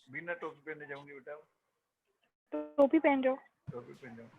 बिना टोपी पहने जाऊंगी बेटा। टोपी पहन जाओ। टोपी पहन जाऊँ।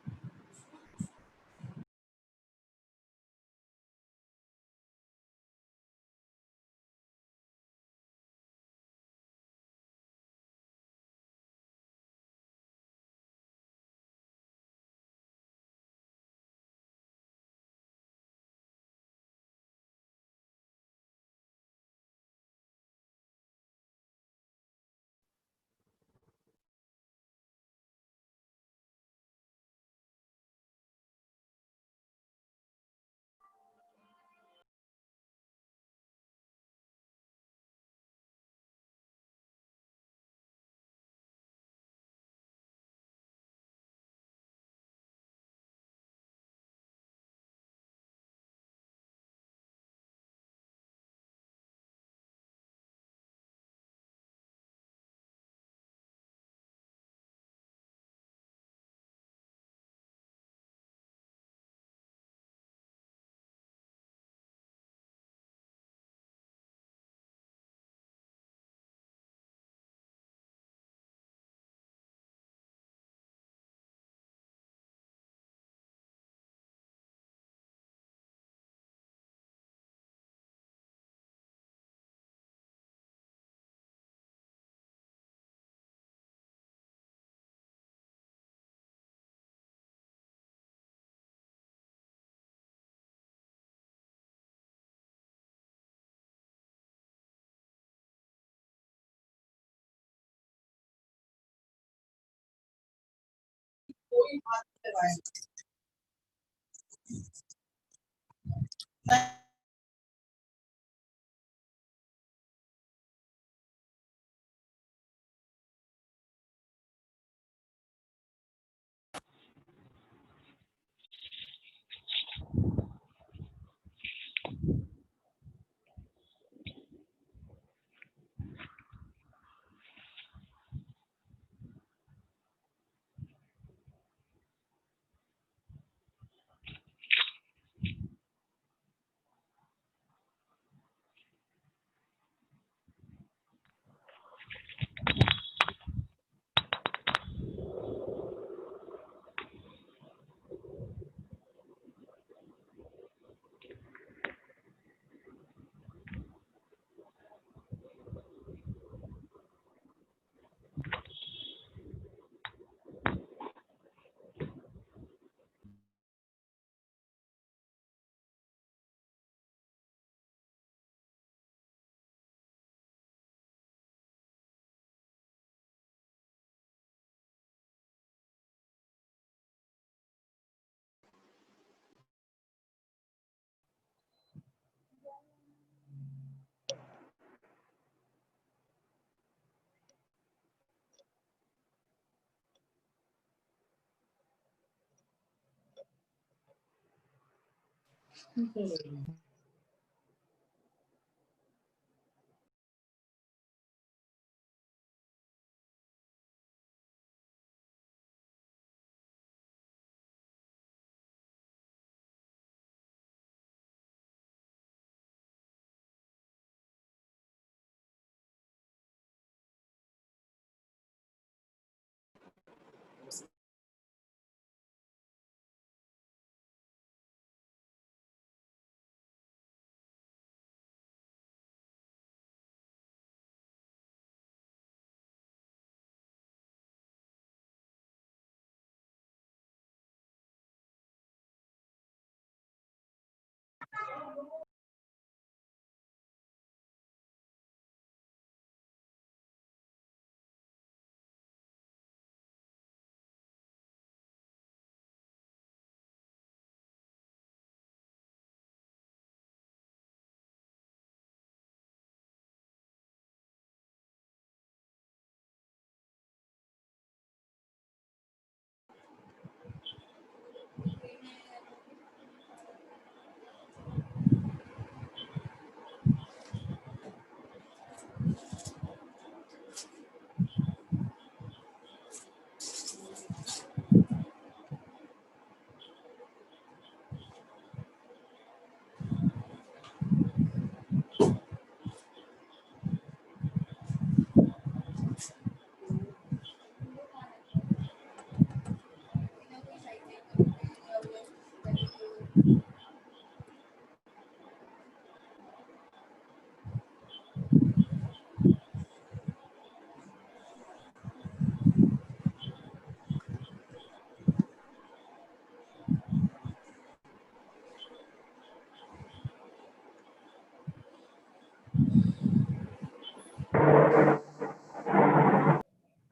कोई बात नहीं।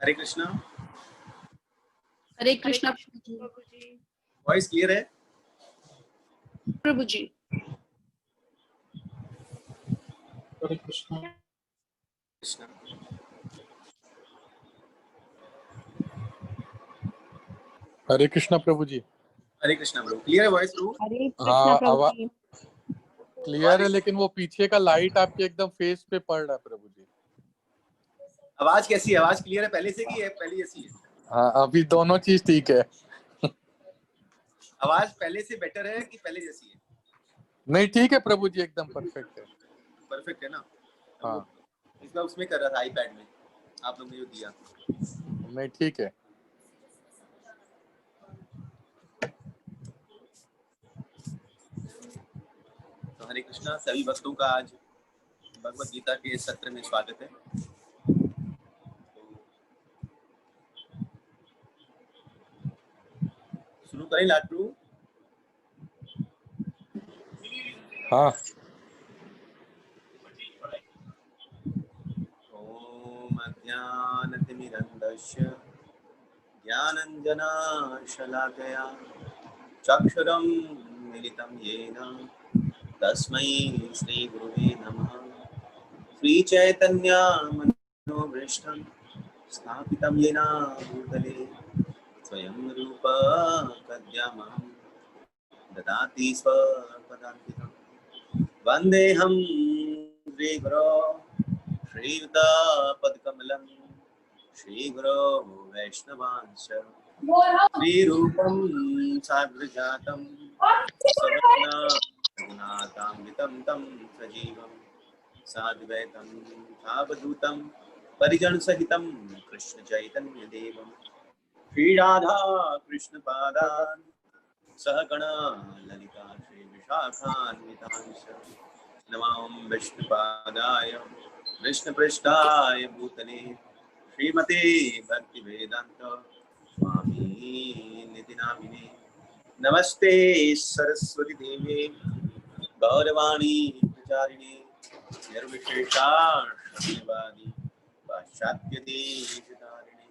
हरे कृष्णा। हरे कृष्णा प्रभु जी। वॉइस क्लियर है? प्रभु जी। हरे कृष्णा। कृष्णा। हरे कृष्णा प्रभु जी। हरे कृष्णा प्रभु। क्लियर है वॉइस प्रभु? हरे हाँ, कृष्णा प्रभु जी। क्लियर है, लेकिन वो पीछे का लाइट आपके एकदम फेस पे पड़ रहा है प्रभु जी। आवाज कैसी है? आवाज क्लियर है पहले से कि है पहले जैसी है? हाँ, अभी दोनों चीज ठीक है। आवाज पहले से बेटर है कि पहले जैसी है? नहीं, ठीक है प्रभु जी, एकदम परफेक्ट है। परफेक्ट है ना? हाँ, इस बार उसमें कर रहा था आईपैड में, आप लोग ने जो दिया। नहीं ठीक है। तो हरे कृष्णा, सभी भक्तों का आज भगवत गीता के सत्र में स्वागत है। शुरू करें लाटू? हाँ। ओम अज्ञानतिमिरन्धस्य ज्ञानञ्जनाशलाकया चक्षुरं मिलितं येन तस्मै श्रीगुरुवे नमः। श्रीचैतन्यमनोभीष्टं स्थापितं येन भूतले स्वयं रूप कद्यामहं ददाति स्वपदान्तिकं। वन्देऽहं श्रीगुरो श्रीयुतापदकमलं श्रीगुरो वैष्णवांश्च श्रीरूपं साग्रजातं सहगना रघुनाथान्वितं तं सजीवं साद्वैतं सावधूतं परिजनसहितं कृष्णचैतन्यदेवं श्रीराधा कृष्णपादान् सहगणा ललिता श्रीविशाखान्वितांश्च नमां विष्णुपादाय विष्णुपृष्ठाय भूतले श्रीमते भक्तिवेदान्त स्वामी निति नामिने। नमस्ते सरस्वती देवे गौरवाणी प्रचारिणे निर्विशेषा शून्यवादी पाश्चात्य देशधारिणे।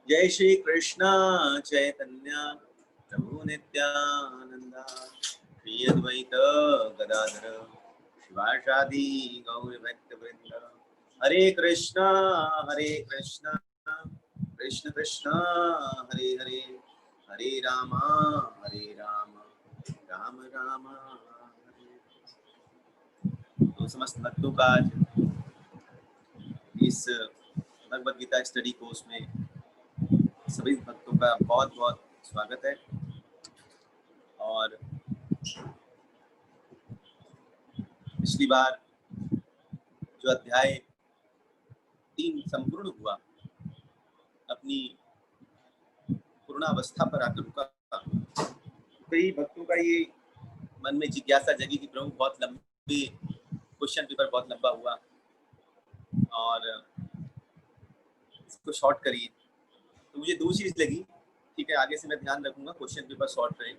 जय श्री कृष्ण चैतन्य प्रभु नित्यानंद श्री अद्वैत गदाधर शिवासादि गौर भक्तवृंद। हरे कृष्णा कृष्ण कृष्ण हरे हरे, हरे राम राम राम समस्त भक्तों का आज इस भगवद गीता स्टडी कोर्स में सभी भक्तों का बहुत बहुत स्वागत है। और पिछली बार जो अध्याय 3 संपूर्ण हुआ, अपनी पूर्णावस्था पर आकर रुका, कई भक्तों का ये मन में जिज्ञासा जगी कि प्रभु बहुत लंबे क्वेश्चन पेपर बहुत लंबा हुआ और इसको शॉर्ट करिए। तो मुझे 2 चीज लगी, ठीक है, आगे से मैं ध्यान रखूंगा क्वेश्चन पेपर शॉर्ट रहे,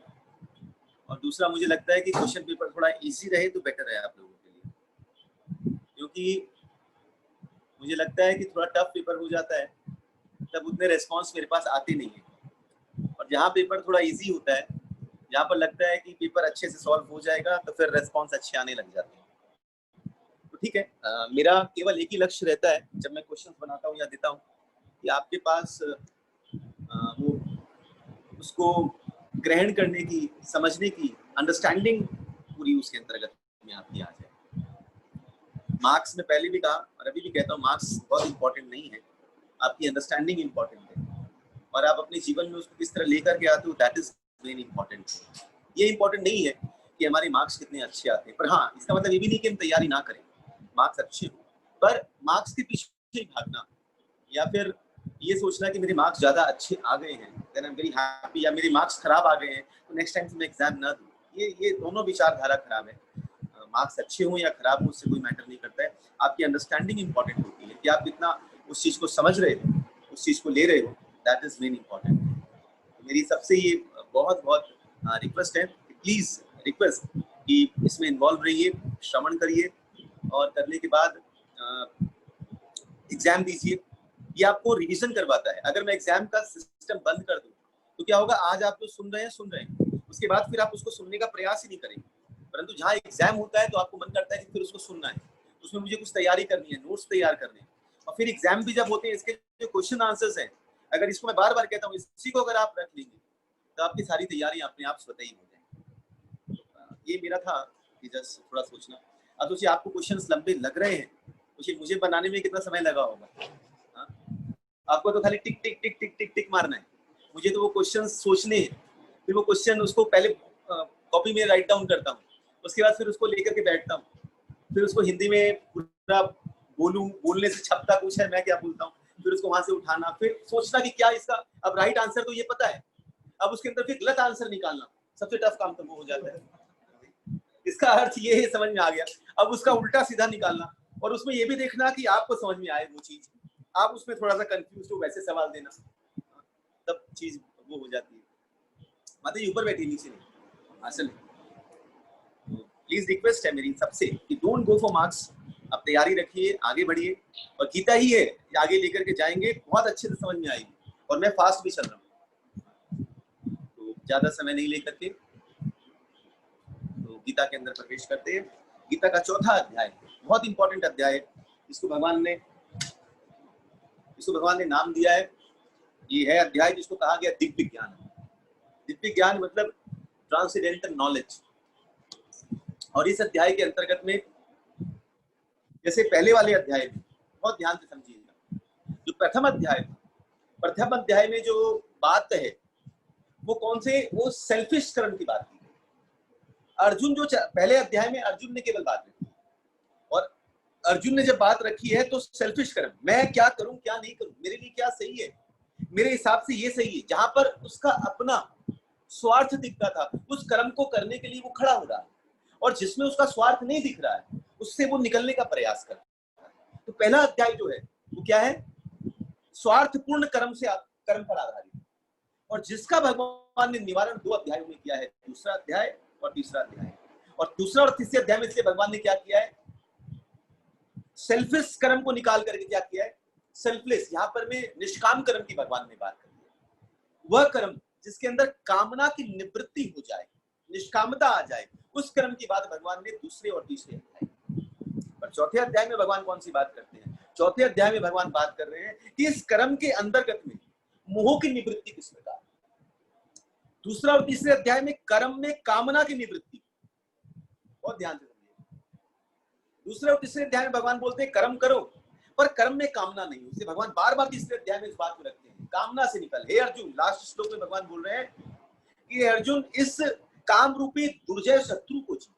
और दूसरा मुझे लगता है कि क्वेश्चन पेपर थोड़ा इजी रहे तो बेटर है आप लोगों के लिए, क्योंकि मुझे लगता है कि थोड़ा टफ पेपर हो जाता है तब उतने रेस्पॉन्स मेरे पास आते नहीं है, और जहाँ पेपर थोड़ा इजी होता है, जहाँ पर लगता है कि पेपर अच्छे से सॉल्व हो जाएगा, तो फिर रेस्पॉन्स अच्छे आने लग जाते हैं। तो ठीक है, मेरा केवल एक ही लक्ष्य रहता है जब मैं क्वेश्चंस बनाता हूँ या देता हूँ कि आपके पास वो उसको ग्रहण करने की, समझने की अंडरस्टैंडिंग पूरी उसके अंतर्गत में आपकी आ जाए। मार्क्स में पहले भी कहा और अभी भी कहता हूँ, मार्क्स बहुत इंपॉर्टेंट नहीं है, आपकी अंडरस्टैंडिंग इंपॉर्टेंट है, और आप अपने जीवन में उसको किस तरह लेकर के आते हो, दैट इज वेरी इंपॉर्टेंट। ये इंपॉर्टेंट नहीं है कि हमारे मार्क्स कितने अच्छे आते हैं, पर हाँ, इसका मतलब ये भी नहीं कि हम तैयारी ना करें, मार्क्स अच्छे हो, पर मार्क्स के पीछे भागना या फिर ये सोचना कि मेरे मार्क्स ज्यादा अच्छे आ गए हैं, then I am very happy, या मेरे मार्क्स खराब आ गए हैं तो नेक्स्ट टाइम से मैं एग्जाम ना दूं, ये दोनों विचारधारा खराब है। मार्क्स अच्छे हों या खराब हो, उससे कोई मैटर नहीं करता है, आपकी अंडरस्टैंडिंग इंपॉर्टेंट होती है कि आप कितना उस चीज को समझ रहे हो, उस चीज को ले रहे हो, दैट इज वेरी इंपॉर्टेंट। मेरी सबसे ये बहुत बहुत रिक्वेस्ट है, प्लीज रिक्वेस्ट कि इसमें इन्वॉल्व रहिए, श्रवण करिए, और करने के बाद एग्जाम दीजिए। ये आपको रिवीजन करवाता है। अगर मैं एग्जाम का सिस्टम बंद कर दूं तो क्या होगा, आज आप जो सुन रहे हैं, उसके बाद फिर आप उसको सुनने का प्रयास ही नहीं करेंगे, परंतु जहाँ एग्जाम होता है तो आपको मन करता है कि फिर उसको सुनना है, उसमें मुझे कुछ तैयारी करनी है, नोट्स तैयार करने हैं, और फिर एग्जाम भी जब होते हैं, इसके जो क्वेश्चन आंसर्स हैं, अगर इसको मैं बार बार कहता हूँ, इसी को अगर आप रख लेंगे तो आपकी सारी तैयारी अपने आप स्वतः ही हो जाएगी। ये मेरा था कि जस्ट थोड़ा सोचना। अब सोचिए, आपको क्वेश्चंस लंबे लग रहे हैं, मुझे बनाने में कितना समय लगा होगा, आपको तो खाली टिक टिक टिक टिक टिक टिक मारना है, मुझे तो वो क्वेश्चन सोचने हैं, फिर वो क्वेश्चन उसको पहले कॉपी में राइट डाउन करता हूँ, उसके बाद फिर उसको लेकर के बैठता हूँ, फिर उसको हिंदी में पूरा बोलने से छपता कुछ है, मैं क्या बोलता हूँ, फिर उसको वहां से उठाना, फिर सोचना कि क्या इसका अब राइट आंसर तो ये पता है, अब उसके अंदर फिर गलत आंसर निकालना सबसे टफ काम तो वो हो जाता है। इसका अर्थ ये है, समझ में आ गया, अब उसका उल्टा सीधा निकालना, और उसमें ये भी देखना कि आपको समझ में आए वो चीज, आप उसमें थोड़ा सा कंफ्यूज हो वैसे सवाल देना, तब चीज वो हो जाती है। माता जी ऊपर बैठी, नीचे नहीं, असल प्लीज रिक्वेस्ट है मेरी सबसे कि डोंट गो फॉर मार्क्स, अब तैयारी रखिए, आगे बढ़िए, और गीता ही है आगे लेकर के जाएंगे, बहुत अच्छे से समझ में आएगी, और मैं फास्ट भी चल रहा हूँ, तो ज्यादा समय नहीं लेकर के तो गीता के अंदर प्रवेश करते हैं। गीता का 4था अध्याय बहुत इंपॉर्टेंट अध्याय है, इसको भगवान ने नाम दिया है, ये है अध्याय जिसको कहा गया दिव्य ज्ञान। दिव्य ज्ञान मतलब ट्रांसेंडेंटल नॉलेज। और इस अध्याय के अंतर्गत में, जैसे पहले वाले अध्याय में, बहुत ध्यान से समझिएगा, जो प्रथम अध्याय में जो बात है वो कौन से, वो सेल्फिश कर्म की बात की। अर्जुन जो पहले अध्याय में अर्जुन ने केवल बात रखी, और अर्जुन ने जब बात रखी है तो सेल्फिश कर्म, मैं क्या करूं क्या नहीं करूं, मेरे लिए क्या सही है, मेरे हिसाब से ये सही है, जहां पर उसका अपना स्वार्थ दिखता था, उस कर्म को करने के लिए वो खड़ा हो रहा है, और जिसमें उसका स्वार्थ नहीं दिख रहा है उससे वो निकलने का प्रयास कर रहा है। तो पहला अध्याय जो है वो क्या है, स्वार्थपूर्ण कर्म पर आधारित, और जिसका भगवान ने निवारण 2 अध्यायों में किया है, दूसरा अध्याय और तीसरा अध्याय। और दूसरा और तीसरे अध्याय में इसलिए भगवान ने क्या किया है, सेल्फिश कर्म को निकाल करके क्या किया है, सेल्फलेस, यहाँ पर में निष्काम कर्म की भगवान ने बात करी है। वह कर्म जिसके अंदर कामना की निवृत्ति हो जाए, निष्कामता आ जाए, उस कर्म की बात भगवान ने दूसरे और तीसरे अध्याय। पर चौथे अध्याय में भगवान कौन सी बात करते हैं, चौथे अध्याय में भगवान बात कर रहे हैं कि इस कर्म के अंतर्गत में मोह की निवृत्ति किस प्रकार। दूसरा और तीसरे अध्याय में कर्म में कामना की निवृत्ति, बहुत ध्यान से समझिए। दूसरे और तीसरे अध्याय में भगवान बोलते हैं कर्म करो, पर कर्म में कामना नहीं। इसलिए भगवान बार बार तीसरे अध्याय में इस बात को रखते हैं, कामना से निकल। हे अर्जुन, लास्ट श्लोक में भगवान बोल रहे हैं कि अर्जुन इस काम रूपी दुर्जय शत्रु को जीत।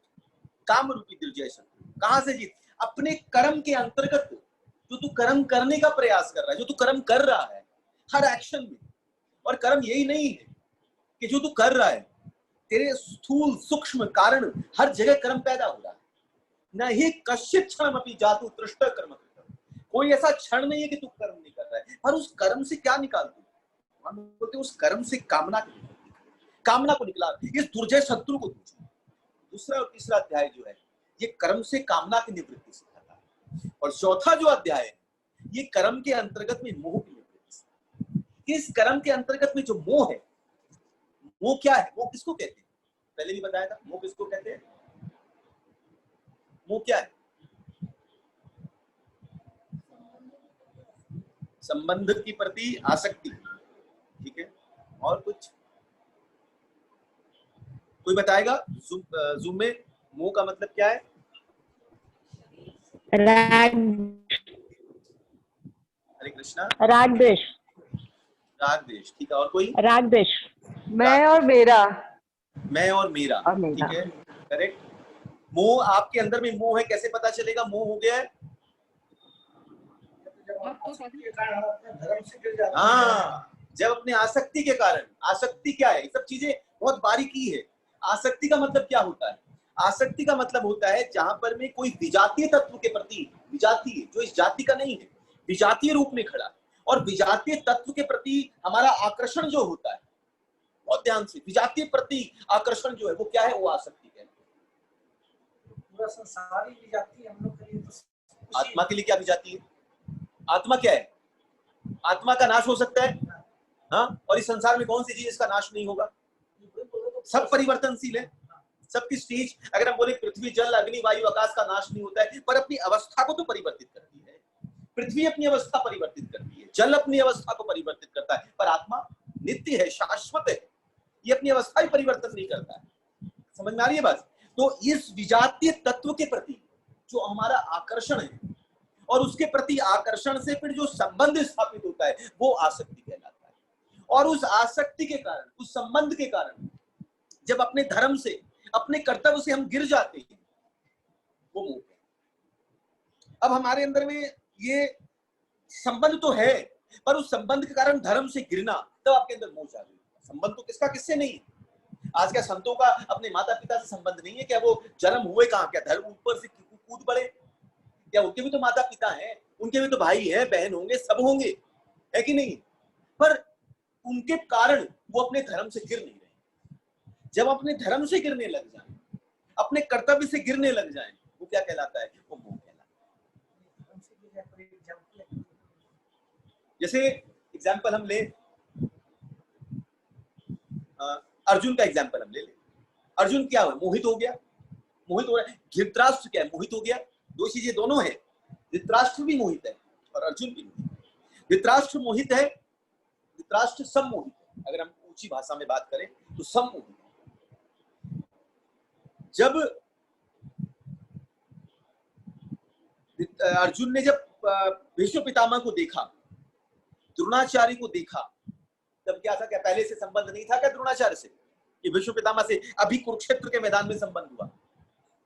काम रूपी दुर्जय शत्रु कहां से जीत? अपने कर्म के अंतर्गत जो तू कर्म करने का प्रयास कर रहा है, जो तू कर्म कर रहा है हर एक्शन में। और कर्म यही नहीं है कि जो तू कर रहा है, तेरे स्थूल सूक्ष्म कारण हर जगह कर्म पैदा हो रहा है। न ही कश्चित क्षण अपनी जातु तृष्ट कर्म करता। कोई ऐसा क्षण नहीं है कि तू कर्म नहीं कर रहा है, पर उस कर्म से क्या निकाल तू? हम बोलते उस कर्म से कामना को निकला, इस दुर्जय शत्रु को दूर। दूसरा और तीसरा अध्याय जो है ये कर्म से कामना की निवृत्ति सिखाता है, और चौथा जो अध्याय है ये कर्म के अंतर्गत में मोह की निवृत्ति। इस कर्म के अंतर्गत में जो मोह है, वो क्या है? वो किसको कहते हैं? पहले भी बताया था, मोह किसको कहते हैं? मोह क्या है? संबंध के प्रति आसक्ति। ठीक है, और कुछ कोई बताएगा? जूम में मोह का मतलब क्या है? राग, हरे कृष्णा। राग द्वेष। राग द्वेष, ठीक है। और कोई? राग द्वेष। मैं और मेरा। मैं और मेरा, ठीक है, करेक्ट। मोह, आपके अंदर में मोह है, कैसे पता चलेगा मोह हो गया है? हाँ, जब अपने आसक्ति के कारण। आसक्ति क्या है? सब चीजें बहुत बारीकी है। आसक्ति का मतलब क्या होता है? आसक्ति का मतलब होता है जहां पर में कोई विजातीय तत्व के प्रति, विजातीय जो इस जाति का नहीं है, विजातीय रूप में खड़ा, और विजातीय तत्व के प्रति हमारा आकर्षण जो होता है, बहुत ध्यान से, विजातीय प्रति आकर्षण जो है वो क्या है? वो आसक्ति है। पूरा संसार ही विजाती है हम लोग के लिए। तो आत्मा के लिए क्या विजाती है? आत्मा क्या है? आत्मा का नाश हो सकता है, हाँ, और इस संसार में कौन सी चीज इसका नाश नहीं होगा? सब परिवर्तनशील है, सबकी स्टेज। अगर हम बोले पृथ्वी जल अग्नि वायु आकाश का नाश नहीं होता है, पर अपनी अवस्था को तो परिवर्तित करती है। पृथ्वी अपनी अवस्था परिवर्तित करती है, जल अपनी अवस्था को परिवर्तित करता है, पर आत्मा नित्य है, शाश्वत है, ये अपनी अवस्था ही परिवर्तन नहीं करता है। समझ में आ रही है बात? तो इस विजातीय तत्व के प्रति जो हमारा आकर्षण है, और उसके प्रति आकर्षण से फिर जो संबंध स्थापित होता है, वो आसक्ति कहलाता है। और उस आसक्ति के कारण, उस संबंध के कारण जब अपने धर्म से, अपने कर्तव्य से हम गिर जाते हैं, वो मोह है। अब हमारे अंदर में ये संबंध तो है, पर उस संबंध के कारण धर्म से गिरना, तब आपके अंदर मोह जागृत होगा। संबंध तो किसका किससे नहीं है। आज क्या संतों का अपने माता पिता से संबंध नहीं है? क्या वो जन्म हुए कहाँ? क्या धर्म ऊपर से कूद पड़े? क्या उनके भी तो माता पिता हैं, उनके भी तो भाई हैं, बहन होंगे, सब होंगे, है कि नहीं? पर उनके कारण वो अपने धर्म से गिर नहीं रहे। जब अपने धर्म से गिरने लग जाए, अपने कर्तव्य से गिरने लग जाए, वो क्या कहलाता है? वो मोह कहलाता है। जैसे एग्जाम्पल हम ले, अर्जुन का एग्जाम्पल हम ले ले। अर्जुन क्या हुआ? मोहित हो गया, मोहित हो रहा है। धृतराष्ट्र क्या है? मोहित हो गया। दो चीजें दोनों है, धृतराष्ट्र भी मोहित है और अर्जुन भी मोहित है। धृतराष्ट्र मोहित है, धृतराष्ट्र सम्मोहित है। अगर हम ऊंची भाषा में बात करें तो सम्मोहित है। जब अर्जुन ने जब भीष्म पितामह को देखा, द्रोणाचार्य को देखा, तब क्या था? क्या पहले से संबंध नहीं था क्या द्रोणाचार्य से? कि भीष्म पितामह से अभी कुरुक्षेत्र के मैदान में संबंध हुआ?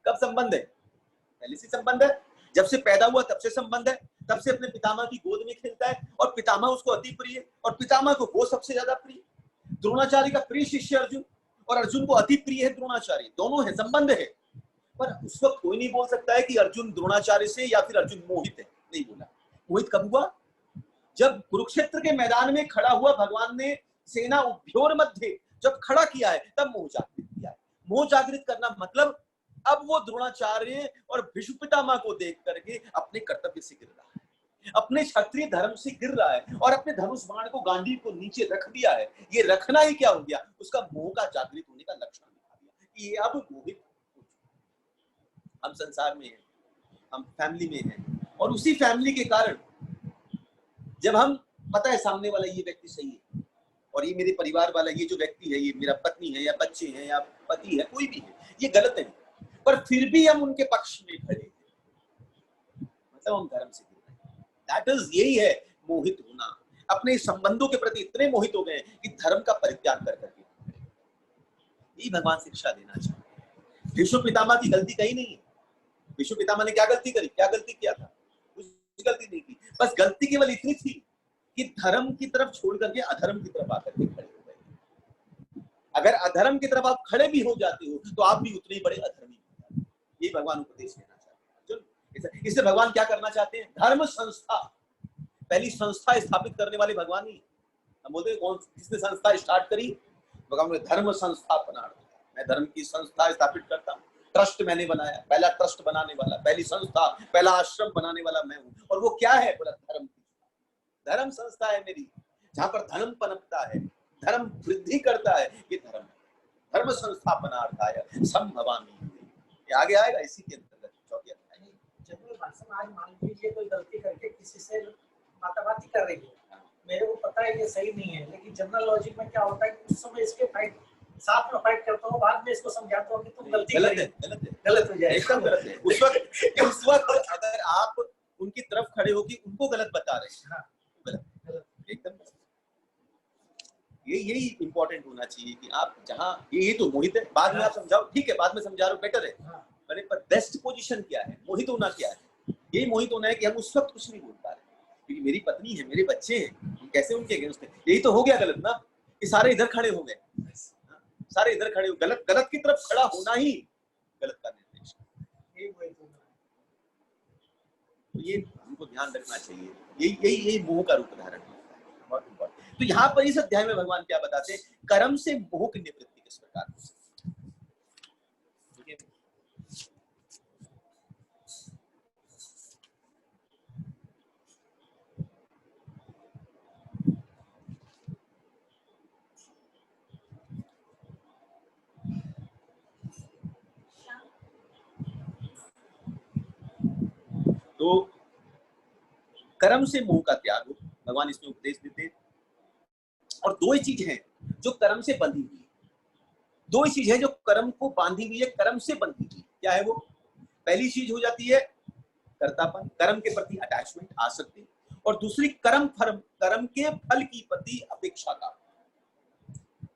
कब संबंध है? पहले से संबंध है, जब से पैदा हुआ तब से संबंध है। तब से अपने पितामह की गोद में खेलता है, और पितामह उसको अति प्रिय है, और पितामह को वो सबसे ज्यादा प्रिय। द्रोणाचार्य का प्रिय शिष्य अर्जुन, और अर्जुन को अति प्रिय है द्रोणाचार्य। दोनों है, संबंध है। पर उस वक्त कोई नहीं बोल सकता है कि अर्जुन द्रोणाचार्य से या फिर अर्जुन मोहित है। नहीं बोला। मोहित कब हुआ? जब कुरुक्षेत्र के मैदान में खड़ा हुआ, भगवान ने सेना उभयोर मध्य जब खड़ा किया है, तब मोह जागृत किया है। मोह जागृत करना मतलब अब वो द्रोणाचार्य और भीष्म पितामह को देख करके अपने कर्तव्य से गिर रहा है, अपने क्षत्रिय धर्म से गिर रहा है, और अपने धनुष बाण को, गांडीव को नीचे रख दिया है। ये रखना ही क्या हो गया? उसका मोह का जागृत होने का लक्षण दिखा दिया कि ये अब मोहित। हम संसार में हैं, हम फैमिली में हैं, और उसी फैमिली के कारण जब हम पता है सामने वाला ये व्यक्ति सही है, और ये मेरे परिवार वाला ये जो व्यक्ति है, ये मेरा पत्नी है या बच्चे हैं या पति है, कोई भी है, ये गलत है, पर फिर भी हम उनके पक्ष में खड़े हैं, तब हम धर्म से जुड़ रहे हैं। दैट इज, यही है मोहित होना। अपने संबंधों के प्रति इतने मोहित हो गए कि धर्म का परित्याग कर करके यही भगवान शिक्षा देना चाहते हैं। भीष्म पितामह की गलती कहीं नहीं है। भीष्म पितामह ने क्या गलती करी, क्या गलती किया था? कुछ गलती नहीं की, बस गलती केवल इतनी थी कि धर्म की तरफ छोड़ करके अधर्म की तरफ आकर के खड़े हो गए। अगर अधर्म की तरफ आप खड़े भी हो जाते हो तो आप भी उतने ही बड़े अधर्मी हो जाते हैं। ये भगवान उपदेश देना चाहते हैं। इससे भगवान क्या करना चाहते हैं? धर्म संस्था, पहली संस्था स्थापित करने वाले भगवान ही। हम बोलते हैं कौन, किसने संस्था स्टार्ट करी? भगवान ने धर्म संस्था बना दिया। मैं धर्म की संस्था स्थापित करता हूँ, ट्रस्ट मैंने बनाया, पहला ट्रस्ट बनाने वाला, पहली संस्था, पहला आश्रम बनाने वाला मैं हूँ। और वो क्या है? बोला धर्म की धर्म संस्था है मेरी, जहां पर धर्म पनपता है, धर्म वृद्धि करता है। ये धर्म धर्म संस्थापनार्थाय संभवामि, ये आगे आएगा इसी के अंतर्गत। चौथी अध्याय जनरल भाषा में आज मान लीजिए कोई गलती करके किसी से माताबाती कर रही है, मेरे को पता है ये सही नहीं है, लेकिन जनरल लॉजिक में क्या होता है कि उस समय इसके फाइट साथ में फाइट करता हूँ, बाद में इसको समझाता हूँ कि तुम गलती गलत करी। है, गलत है, गलत हो जाए, एकदम गलत है। उस वक्त अगर आप उनकी तरफ खड़े हो कि उनको गलत बता रहे हैं, हाँ, गलत, एकदम गलत। यही इंपॉर्टेंट होना चाहिए कि आप जहाँ ये तो मोहित है, बाद में आप समझाओ, ठीक है, बाद में समझा रहे हो, बेटर है, हाँ। पर बेस्ट पोजीशन क्या है? मोहित होना क्या है? यही मोहित होना है कि हम उस वक्त कुछ नहीं बोल पा रहे क्योंकि मेरी पत्नी है, मेरे बच्चे हैं, हम कैसे उनके अगेंस्ट हैं? यही तो हो गया गलत ना, कि सारे इधर खड़े हो गए, सारे इधर खड़े हो, गलत की तरफ खड़ा होना ही गलत का निर्देश। तो ये हमको ध्यान रखना चाहिए। यही मोह का रूप धारण होता है, बहुत इंपॉर्टेंट। तो यहाँ पर इस अध्याय में भगवान क्या बताते हैं? कर्म से मोह की निवृत्ति किस प्रकार हो सकती है। तो कर्म से मोह का त्याग हो, भगवान इसमें उपदेश देते हैं। और दो ही चीज हैं जो कर्म से बंधी हुई है, दो ही चीज है जो कर्म को बांधी हुई है, कर्म से बंधी हुई। क्या है वो? पहली चीज हो जाती है कर्तापन, कर्म के प्रति अटैचमेंट, आसक्ति, और दूसरी कर्म के फल की प्रति अपेक्षा का।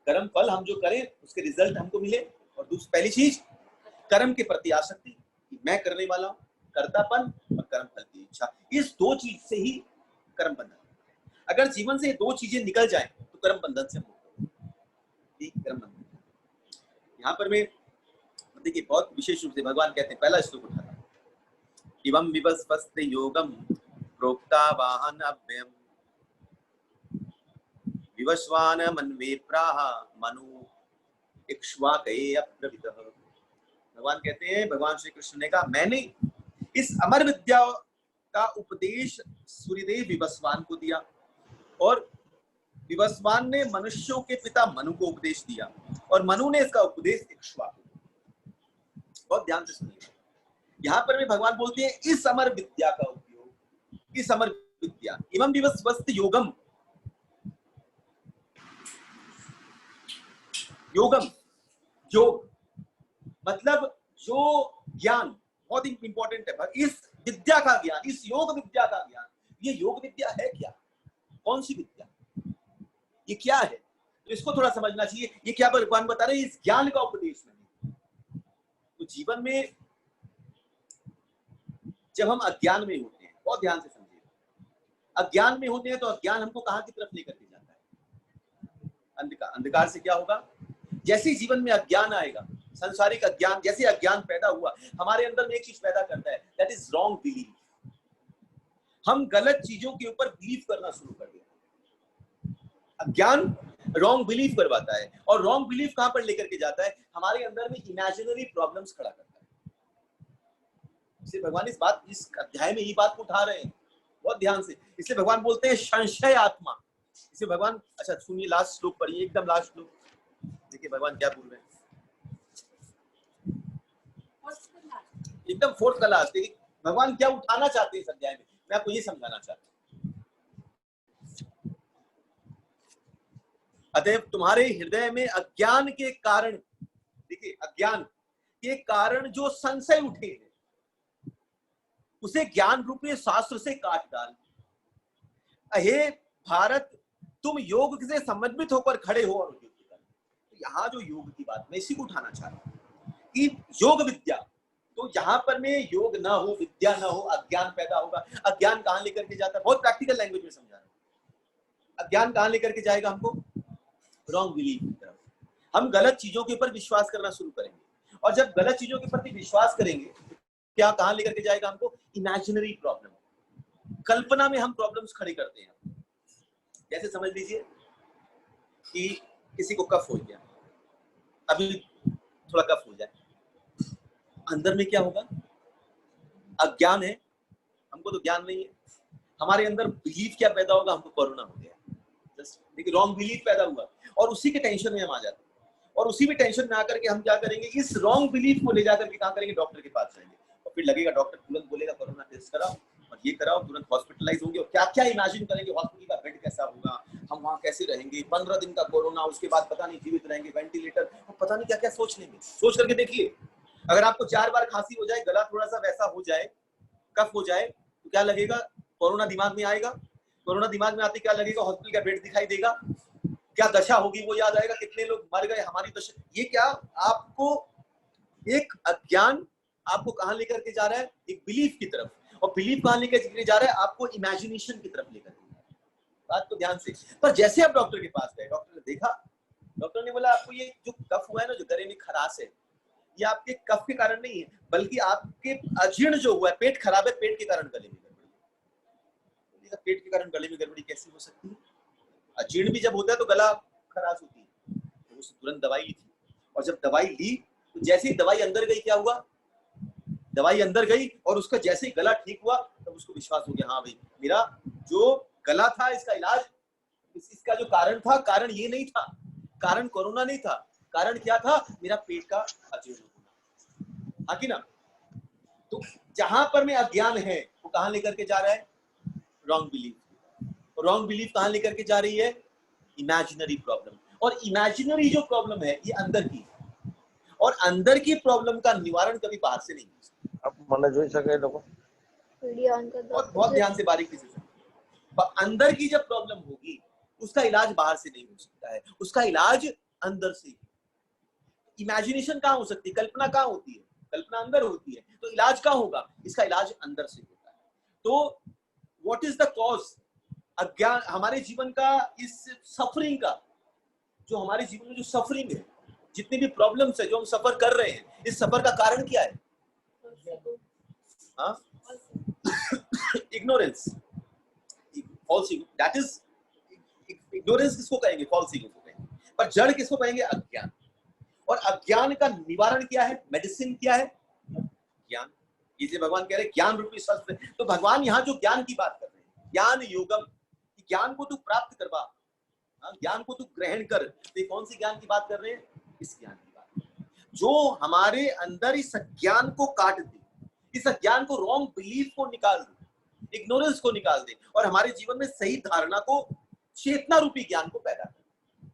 कर्म फल हम जो करें उसके रिजल्ट हमको मिले, और दूसरी पहली चीज कर्म के प्रति आसक्ति कि मैं करने वाला हूं, कर्तापन और कर्म फल की इच्छा। इस दो चीज से ही कर्म बंधन। अगर जीवन से ये दो चीजें निकल जाएं तो कर्म बंधन से मुक्त हो। कर्म बंधन यहाँ पर मैं देखिए बहुत विशेष रूप से भगवान कहते हैं, पहला श्लोक उठाता हूं, इवं विवस्वस्ते योगम प्रोक्ता वाहन अभ्यम विवस्वान मन्वे प्राह मनु इक्ष्वाकये अप्रवितः। भगवान कहते हैं, भगवान श्री कृष्ण ने कहा, मैंने इस अमर विद्या का उपदेश सूर्यदेव विवस्वान को दिया, और विवस्वान ने मनुष्यों के पिता मनु को उपदेश दिया, और मनु ने इसका उपदेश इक्ष्वाकु। बहुत ध्यान से सुनिए, यहाँ पर भी भगवान बोलते हैं इस अमर विद्या का उपयोग, इस अमर विद्या, इवं विवस्वस्त योगम, योगम योग मतलब जो ज्ञान, बहुत इंपॉर्टेंट है। इस विद्या का ज्ञान, इस योग विद्या का ज्ञान, ये योग विद्या है क्या? कौन सी विद्या? ये क्या है? तो इसको थोड़ा समझना चाहिए। ये क्या भगवान बता रहे हैं? इस ज्ञान का उपदेश नहीं। तो जीवन में जब हम अज्ञान में होते हैं, बहुत ध्यान से समझिए, अज्ञान में होते हैं तो अज्ञान हमको कहां की तरफ लेकर के जाता है? अंधकार। अंधकार से क्या होगा? जैसे जीवन में अज्ञान आएगा, संसारिक अज्ञान, जैसे अज्ञान पैदा हुआ, हमारे अंदर में एक चीज पैदा करता है, दैट इज रॉन्ग बिलीफ। हम गलत चीजों के ऊपर बिलीव करना शुरू कर देते हैं। अज्ञान रॉन्ग बिलीफ करवाता है, और रॉन्ग बिलीफ कहां पर लेकर के जाता है? हमारे अंदर में इमेजिनरी प्रॉब्लम्स खड़ा करता है। इसलिए भगवान इस अध्याय में ये बात को उठा रहे हैं बहुत ध्यान से। इसलिए भगवान बोलते हैं संशय आत्मा। इसलिए भगवान, अच्छा सुनिए, लास्ट श्लोक पढ़िए, एकदम लास्ट श्लोक, देखिए भगवान क्या बोल रहे हैं, एकदम फोर्थ का लास्ट। देखिए भगवान क्या उठाना चाहते हैं इस अध्याय में, मैं आपको ये समझाना चाहता हूं। अतएव तुम्हारे हृदय में अज्ञान के कारण, देखिए अज्ञान के कारण जो संशय उठे हैं, उसे ज्ञान रूपी शास्त्र से काट डाल। अहे भारत, तुम योग से समन्वित होकर खड़े हो और योग कर। तो यहाँ जो योग की बात मैं इसी को उठाना चाह रहा हूँ कि योग विद्या, तो यहाँ पर में योग ना हो, विद्या ना हो, अज्ञान पैदा होगा। अज्ञान कहाँ लेकर के जाता है? बहुत प्रैक्टिकल लैंग्वेज में समझा रहा हूँ। अज्ञान कहाँ लेकर के जाएगा हमको? रॉन्ग बिलीफ की तरफ। हम गलत चीजों के ऊपर विश्वास करना शुरू करेंगे, और जब गलत चीजों के प्रति विश्वास करेंगे क्या कहाँ लेकर के जाएगा हमको? इमेजिनरी प्रॉब्लम, कल्पना में हम प्रॉब्लम्स खड़े करते हैं। जैसे समझ लीजिए कि किसी को कफ हो गया, अभी थोड़ा कफ हो जाए, अंदर में क्या होगा? अज्ञान है, हमको तो ज्ञान नहीं है। हमारे अंदर बिलीफ क्या पैदा होगा? हमको कोरोना हो गया, देखिए रॉन्ग बिलीफ पैदा हुआ, और उसी के टेंशन में हम आ जाते हैं। और उसी में टेंशन में आकर के हम क्या करेंगे? इस रॉन्ग बिलीफ को ले जाकर के कहाँ करेंगे? डॉक्टर के पास जाएंगे, और फिर लगेगा डॉक्टर तुरंत बोलेगा कोरोना टेस्ट कराओ और ये कराओ, तुरंत हॉस्पिटलाइज होंगे, और क्या क्या इमेजिन करेंगे, हॉस्पिटल का बेड कैसा होगा, हम वहाँ कैसे रहेंगे, 15 दिन का कोरोना, उसके बाद पता नहीं जीवित रहेंगे, वेंटिलेटर, और पता नहीं क्या क्या सोच लेंगे। सोच करके देखिए, अगर आपको 4 बार खांसी हो जाए, गला थोड़ा सा वैसा हो जाए, कफ हो जाए, तो क्या लगेगा? कोरोना दिमाग में आएगा। कोरोना दिमाग में आते क्या लगेगा? हॉस्पिटल का बेड दिखाई देगा, क्या दशा होगी वो याद आएगा, कितने लोग मर गए, हमारी दशा। ये क्या आपको एक अज्ञान आपको कहां लेकर के जा रहा है? एक बिलीफ की तरफ, और बिलीफ कहां लेकर के जा रहा है? आपको इमेजिनेशन की तरफ लेकर के। बात को ध्यान से। पर जैसे आप डॉक्टर के पास गए, डॉक्टर ने देखा, डॉक्टर ने बोला आपको ये जो कफ हुआ है ना, जो गले में खराश है, ये आपके कफ के कारण नहीं है, बल्कि आपके अजीर्ण जो हुआ है, पेट खराब है, पेट के कारण गले में गड़बड़ी। पेट के कारण गले में गड़बड़ी कैसी हो सकती है? अजीर्ण भी जब होता है तो गला खराश होती है, तो उसने तुरंत दवाई ली थी, और जब दवाई ली तो जैसे ही दवाई अंदर गई, क्या हुआ? दवाई अंदर गई, और उसका जैसे ही गला ठीक हुआ, तब उसको विश्वास हो गया, हाँ भाई मेरा जो गला था, इसका इलाज, इसका जो कारण था, कारण ये नहीं था, कारण कोरोना नहीं था, कारण क्या था? मेरा पेट का अजीर्ण होना। हाँ कि ना? तो जहां पर में अज्ञान है, वो कहां लेकर के जा रहा है? Wrong belief. रॉन्ग बिलीफ कहां लेकर के जा रही है? Imaginary problem. और इमेजिनरी जो प्रॉब्लम है, ये अंदर की है, और अंदर की प्रॉब्लम का निवारण कभी बाहर से नहीं हो सकता। अब मन જોઈ શકે લોકો बहुत ध्यान से बारीकी से सुनिए। अंदर की जब प्रॉब्लम होगी, उसका इलाज बाहर से नहीं हो सकता है, उसका इलाज अंदर से ही। इमेजिनेशन कहाँ हो सकती है? कल्पना कहाँ होती है? कल्पना अंदर होती है, तो इलाज कहाँ होगा? इसका इलाज अंदर से होता है। तो व्हाट इज द कॉज? अज्ञान, हमारे जीवन का, इस सफरिंग का, जो हमारे जीवन में जो सफरिंग है, जितनी भी प्रॉब्लम्स है जो हम सफर कर रहे हैं, इस सफर का कारण क्या है? Ignorance, false ego. That is ignorance. किसको कहेंगे? फॉल्स ईगो को कहेंगे। पर जड़ किसको कहेंगे? अज्ञान। और अज्ञान का निवारण क्या है? मेडिसिन क्या है? ज्ञान। इसे भगवान कह रहे हैं ज्ञान रूपी शस्त्र। तो भगवान यहाँ जो ज्ञान की बात कर रहे हैं, ज्ञान योगम, ज्ञान को तू प्राप्त करवा, ज्ञान को तू ग्रहण कर। तो ये कौन सी ज्ञान की बात कर रहे हैं? इस ज्ञान की बात, जो हमारे अंदर इस अज्ञान को काट दे, इस अज्ञान को, रॉन्ग बिलीफ को निकाल दे, इग्नोरेंस को निकाल दे, और हमारे जीवन में सही धारणा को, चेतना रूपी ज्ञान को पैदा करे।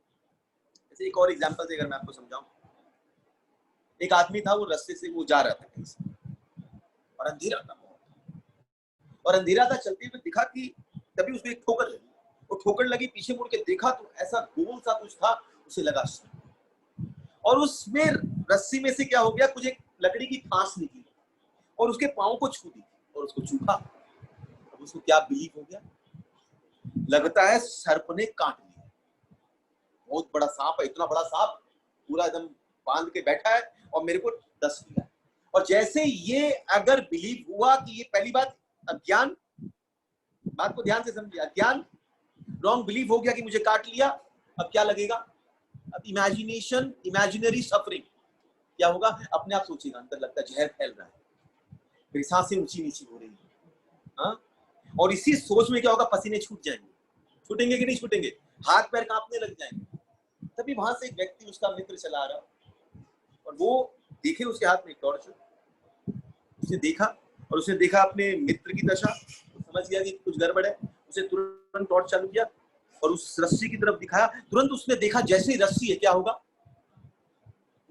जैसे एक और एग्जांपल से अगर मैं आपको समझाऊं, एक आदमी था, वो रास्ते से वो जा रहा था कहीं से, और अंधेरा था बहुत, और अंधेरा था, चलते हुए दिखा कि तभी उसको एक ठोकर लगी। वो ठोकर लगी, पीछे मुड़ के देखा तो ऐसा गोल सा कुछ था, उसे लगा, और उसमें रस्सी में से क्या हो गया? कुछ एक लकड़ी की फांस निकली और उसके पांव को छू दी और उसको चूका। अब उसको क्या बिलीव हो गया? लगता है सर्प ने काट लिया, बहुत बड़ा सांप है, इतना बड़ा सांप पूरा एकदम बांध के बैठा है और मेरे को डस लिया। और जैसे ये अगर बिलीव हुआ कि ये, पहली बात अज्ञान, बात को ध्यान से समझिए, अज्ञान, रॉन्ग बिलीव हो गया कि मुझे काट लिया। अब क्या लगेगा? अब इमेजिनेशन, इमेजिनरी सफरिंग क्या होगा? अपने आप सोचेगा, अंदर लगता है जहर फैल रहा है, फिर सांसें ऊंची नीची हो रही है, हाँ? और इसी सोच में क्या होगा? पसीने छूट जाएंगे, छूटेंगे कि नहीं छूटेंगे? हाथ पैर कांपने लग जाएंगे। तभी वहां से एक व्यक्ति, उसका मित्र चला रहा, और वो देखे उसके हाथ में एक टॉर्च, उसने देखा, और उसने देखा अपने मित्र की दशा, समझ गया कि कुछ गड़बड़ है। उसे तुरंत टॉर्च चालू किया और उस रस्सी की तरफ दिखाया। तुरंत उसने देखा जैसे ही रस्सी है, क्या होगा?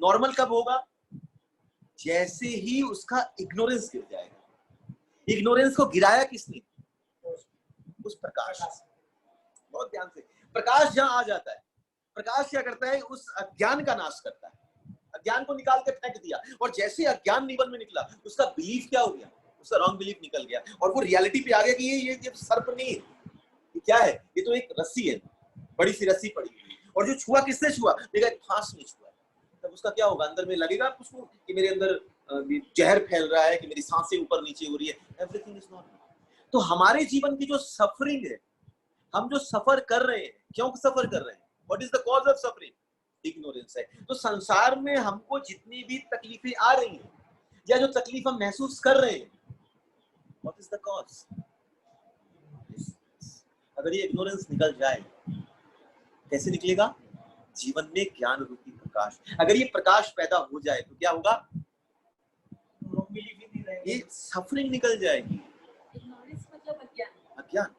नॉर्मल कब होगा? जैसे ही उसका इग्नोरेंस गिर जाएगा। इग्नोरेंस को गिराया किसने? उस प्रकाश। बहुत ध्यान से, प्रकाश जहां आ जाता है, प्रकाश क्या करता है? उस अज्ञान का नाश करता है। अज्ञान को निकाल के फेंक दिया, और जैसे अज्ञान जीवन में निकला, उसका बिलीफ क्या हो गया? उसका रॉन्ग बिलीफ निकल गया, और वो रियलिटी पे आ गया कि ये सर्प नहीं है, ये क्या है? ये तो एक रस्सी है, बड़ी सी रस्सी पड़ी हुई, और जो छुआ किसने छुआ? देखा फांस नहीं छुआ। तब उसका क्या होगा? अंदर में लगेगा उसको कि मेरे अंदर जहर फैल रहा है, कि मेरी सांसें ऊपर नीचे हो रही है। Everything is normal. तो हमारे जीवन की जो सफरिंग है, हम जो सफर कर रहे हैं, क्यों सफर कर रहे हैं? What is the cause of suffering? Ignorance है। तो संसार में हमको जितनी भी तकलीफें आ रही हैं, या जो तकलीफ हम महसूस कर रहे हैं, व्हाट इज द कॉज? अगर ये इग्नोरेंस निकल जाए, कैसे निकलेगा? जीवन में ज्ञान रूपी प्रकाश। अगर ये प्रकाश पैदा हो जाए तो क्या होगा? ये सफरिंग निकल जाएगी। अज्ञान।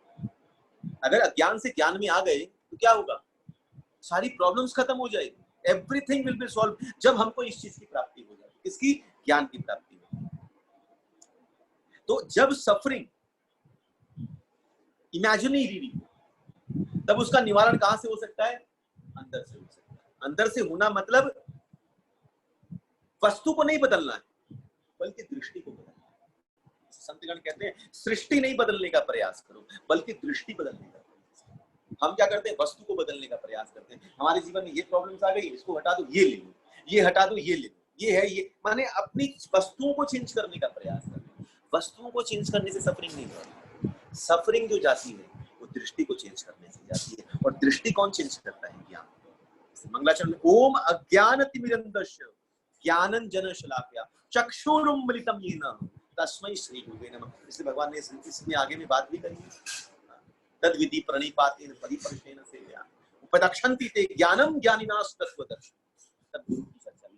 अगर अज्ञान से ज्ञान में आ गए तो क्या होगा? सारी प्रॉब्लम्स खत्म हो जाएगी। Everything will be solve. जब हमको इस चीज की प्राप्ति हो जाए, किसकी? ज्ञान की प्राप्ति हो। तो जब सफरिंग इमेजिनरी, तब उसका निवारण कहां से हो सकता है? अंदर से हो सकता है। अंदर से होना मतलब वस्तु को नहीं बदलना है, बल्कि दृष्टि को बदलना है। संतगण कहते हैं सृष्टि नहीं बदलने का प्रयास करो, बल्कि दृष्टि बदलने का प्रयास करो। हम क्या करते हैं? वस्तु को बदलने का प्रयास करते हैं। हमारे जीवन में ये प्रॉब्लम्स आ गई, इसको हटा दो, ये ले लो, ये हटा दो, ये ले लो, ये है ये, माने अपनी वस्तुओं को चेंज करने का प्रयास करते हैं। वस्तुओं को चेंज करने से सफरिंग नहीं होती। सफरिंग जो जाती है वो दृष्टि को चेंज करने से जाती है, और दृष्टि कौन चेंज करता है? ज्ञान। मंगलाचरण में ओम अज्ञानतिमिरन्धस्य ज्ञानंजन शलाकया चक्षुरुन्मीलितं येन तस्मै श्री गुरुवे नमः। इसलिए भगवान ने इसमें आगे में बात भी करी है। तद विधि प्रणिपातेन परिपर्शेन सेवया उपदक्षन्ति ते ज्ञानम ज्ञानिनास तत्त्वदर्शी। तब गुरु की चर्चा भी।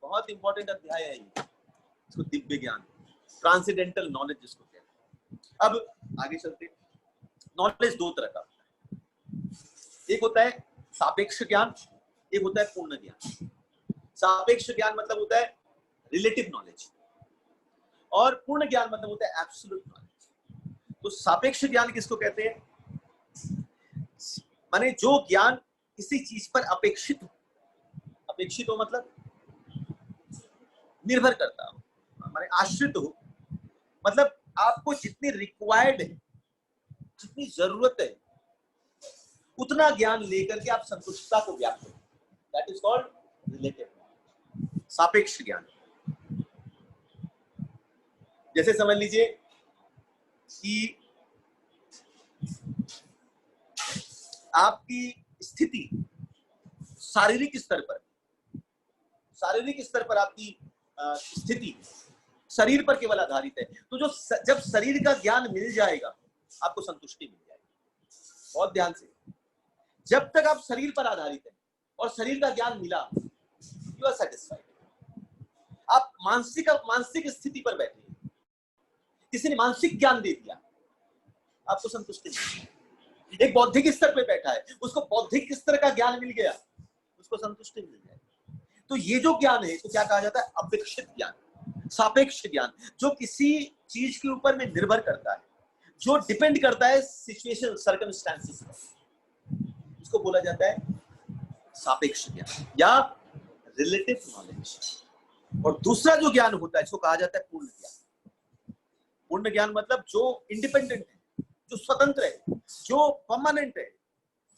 बहुत इंपॉर्टेंट अध्याय है ये। इसको दिव्य ज्ञान, ट्रांसेंडेंटल नॉलेज जिसको कहते हैं। अब आगे चलते हैं। नॉलेज दो तरह का होता है। एक होता है सापेक्ष ज्ञान, एक होता है पूर्ण ज्ञान। सापेक्ष ज्ञान मतलब होता है रिलेटिव नॉलेज, और पूर्ण ज्ञान मतलब होता है एब्सोल्यूट नॉलेज। तो सापेक्ष ज्ञान किसको कहते हैं? माने जो ज्ञान किसी चीज पर अपेक्षित हो। अपेक्षित हो मतलब निर्भर करता हो, माने आश्रित हो, मतलब आपको जितनी रिक्वायर्ड है, जितनी जरूरत है, उतना ज्ञान लेकर के आप संतुष्टता को व्याप्त करो। That is called relative knowledge, सापेक्ष ज्ञान। जैसे समझ लीजिए कि आपकी स्थिति शारीरिक स्तर पर आपकी स्थिति शरीर पर केवल आधारित है। तो जो जब शरीर का ज्ञान मिल जाएगा, आपको संतुष्टि मिल जाएगी। बहुत ध्यान से, जब तक आप शरीर पर आधारित है और शरीर का ज्ञान मिला, यू आर सेटिस्फाइड। आप मानसिक स्थिति पर बैठे, किसी ने मानसिक ज्ञान दे दिया, आपको संतुष्टि मिल। एक बौद्धिक स्तर पे बैठा है, उसको बौद्धिक स्तर का ज्ञान मिल गया, उसको संतुष्टि मिल जाए। तो ये जो ज्ञान है, तो क्या कहा जाता है? अपेक्षित ज्ञान, सापेक्ष ज्ञान, जो किसी चीज के ऊपर में निर्भर करता है, जो डिपेंड करता है सिचुएशन, सर्कमस्टेंसेस पर, उसको बोला जाता है सापेक्ष ज्ञान या रिलेटिव नॉलेज। और दूसरा जो ज्ञान होता है, इसको कहा जाता है पूर्ण ज्ञान। पूर्ण ज्ञान मतलब जो इंडिपेंडेंट है, जो स्वतंत्र है, जो परमानेंट है,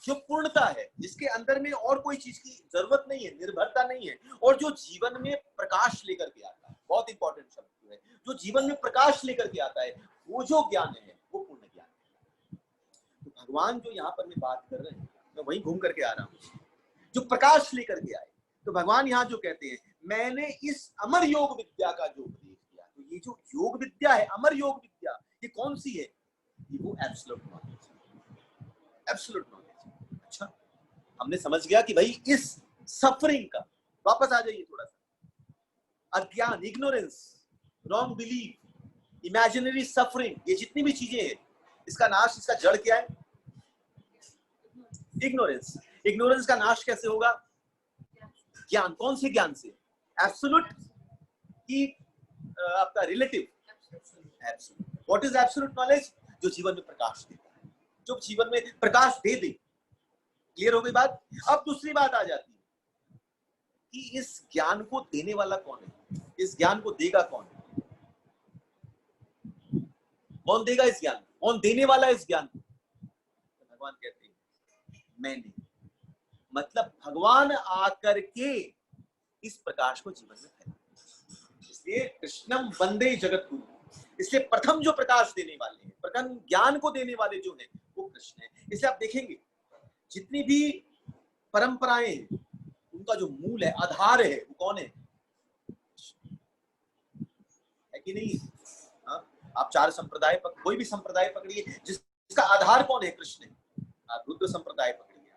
जो पूर्णता है, जिसके अंदर में और कोई चीज की जरूरत नहीं है, निर्भरता नहीं है, और जो जीवन में प्रकाश लेकर के आता है। बहुत इंपॉर्टेंट शब्द है, जो जीवन में प्रकाश लेकर के आता है, वो जो ज्ञान है वो पूर्ण ज्ञान है। तो भगवान जो यहाँ पर मैं बात कर रहे हैं, मैं वहीं घूम करके आ रहा हूँ, जो प्रकाश लेकर के आए। तो भगवान यहाँ जो कहते हैं, मैंने इस अमर योग विद्या का जो उपदेश किया, तो ये जो योग विद्या है, अमर योग विद्या, ये कौन सी है? ये वो एब्सोल्यूट नॉलेज, एब्सोल्यूट नॉलेज। अच्छा, हमने समझ गया कि भाई इस सफरिंग का, वापस आ जाइए थोड़ा सा, अज्ञान, ignorance, wrong belief, imaginary suffering, ये जितनी भी चीजें हैं, इसका नाश, इसका जड़ क्या है? इग्नोरेंस। इग्नोरेंस का नाश कैसे होगा? ज्ञान। कौन से ज्ञान से? एब्सोल्यूट की आपका relative, absolute. What is absolute knowledge? जो जीवन में प्रकाश देता है, जो जीवन में प्रकाश दे दे। क्लियर हो गई बात? अब दूसरी बात आ जाती है कि इस ज्ञान को देने वाला कौन है, इस ज्ञान को देगा कौन, कौन देगा इस ज्ञान, कौन देने वाला है इस ज्ञान को? तो भगवान कहते हैं मैंने, मतलब भगवान आकर के इस प्रकाश को जीवन में फैलाया। इसलिए कृष्णम वंदे जगत गुरु, इसलिए प्रथम जो प्रकाश देने वाले हैं, प्रथम ज्ञान को देने वाले जो है वो कृष्ण है। इसलिए आप देखेंगे जितनी भी परंपराएं हैं उनका जो मूल है, आधार है, वो कौन है कि नहीं? आप चार संप्रदाय कोई भी संप्रदाय पकड़िए, जिसका आधार कौन है? कृष्ण है। आप रुद्र संप्रदाय पकड़िए,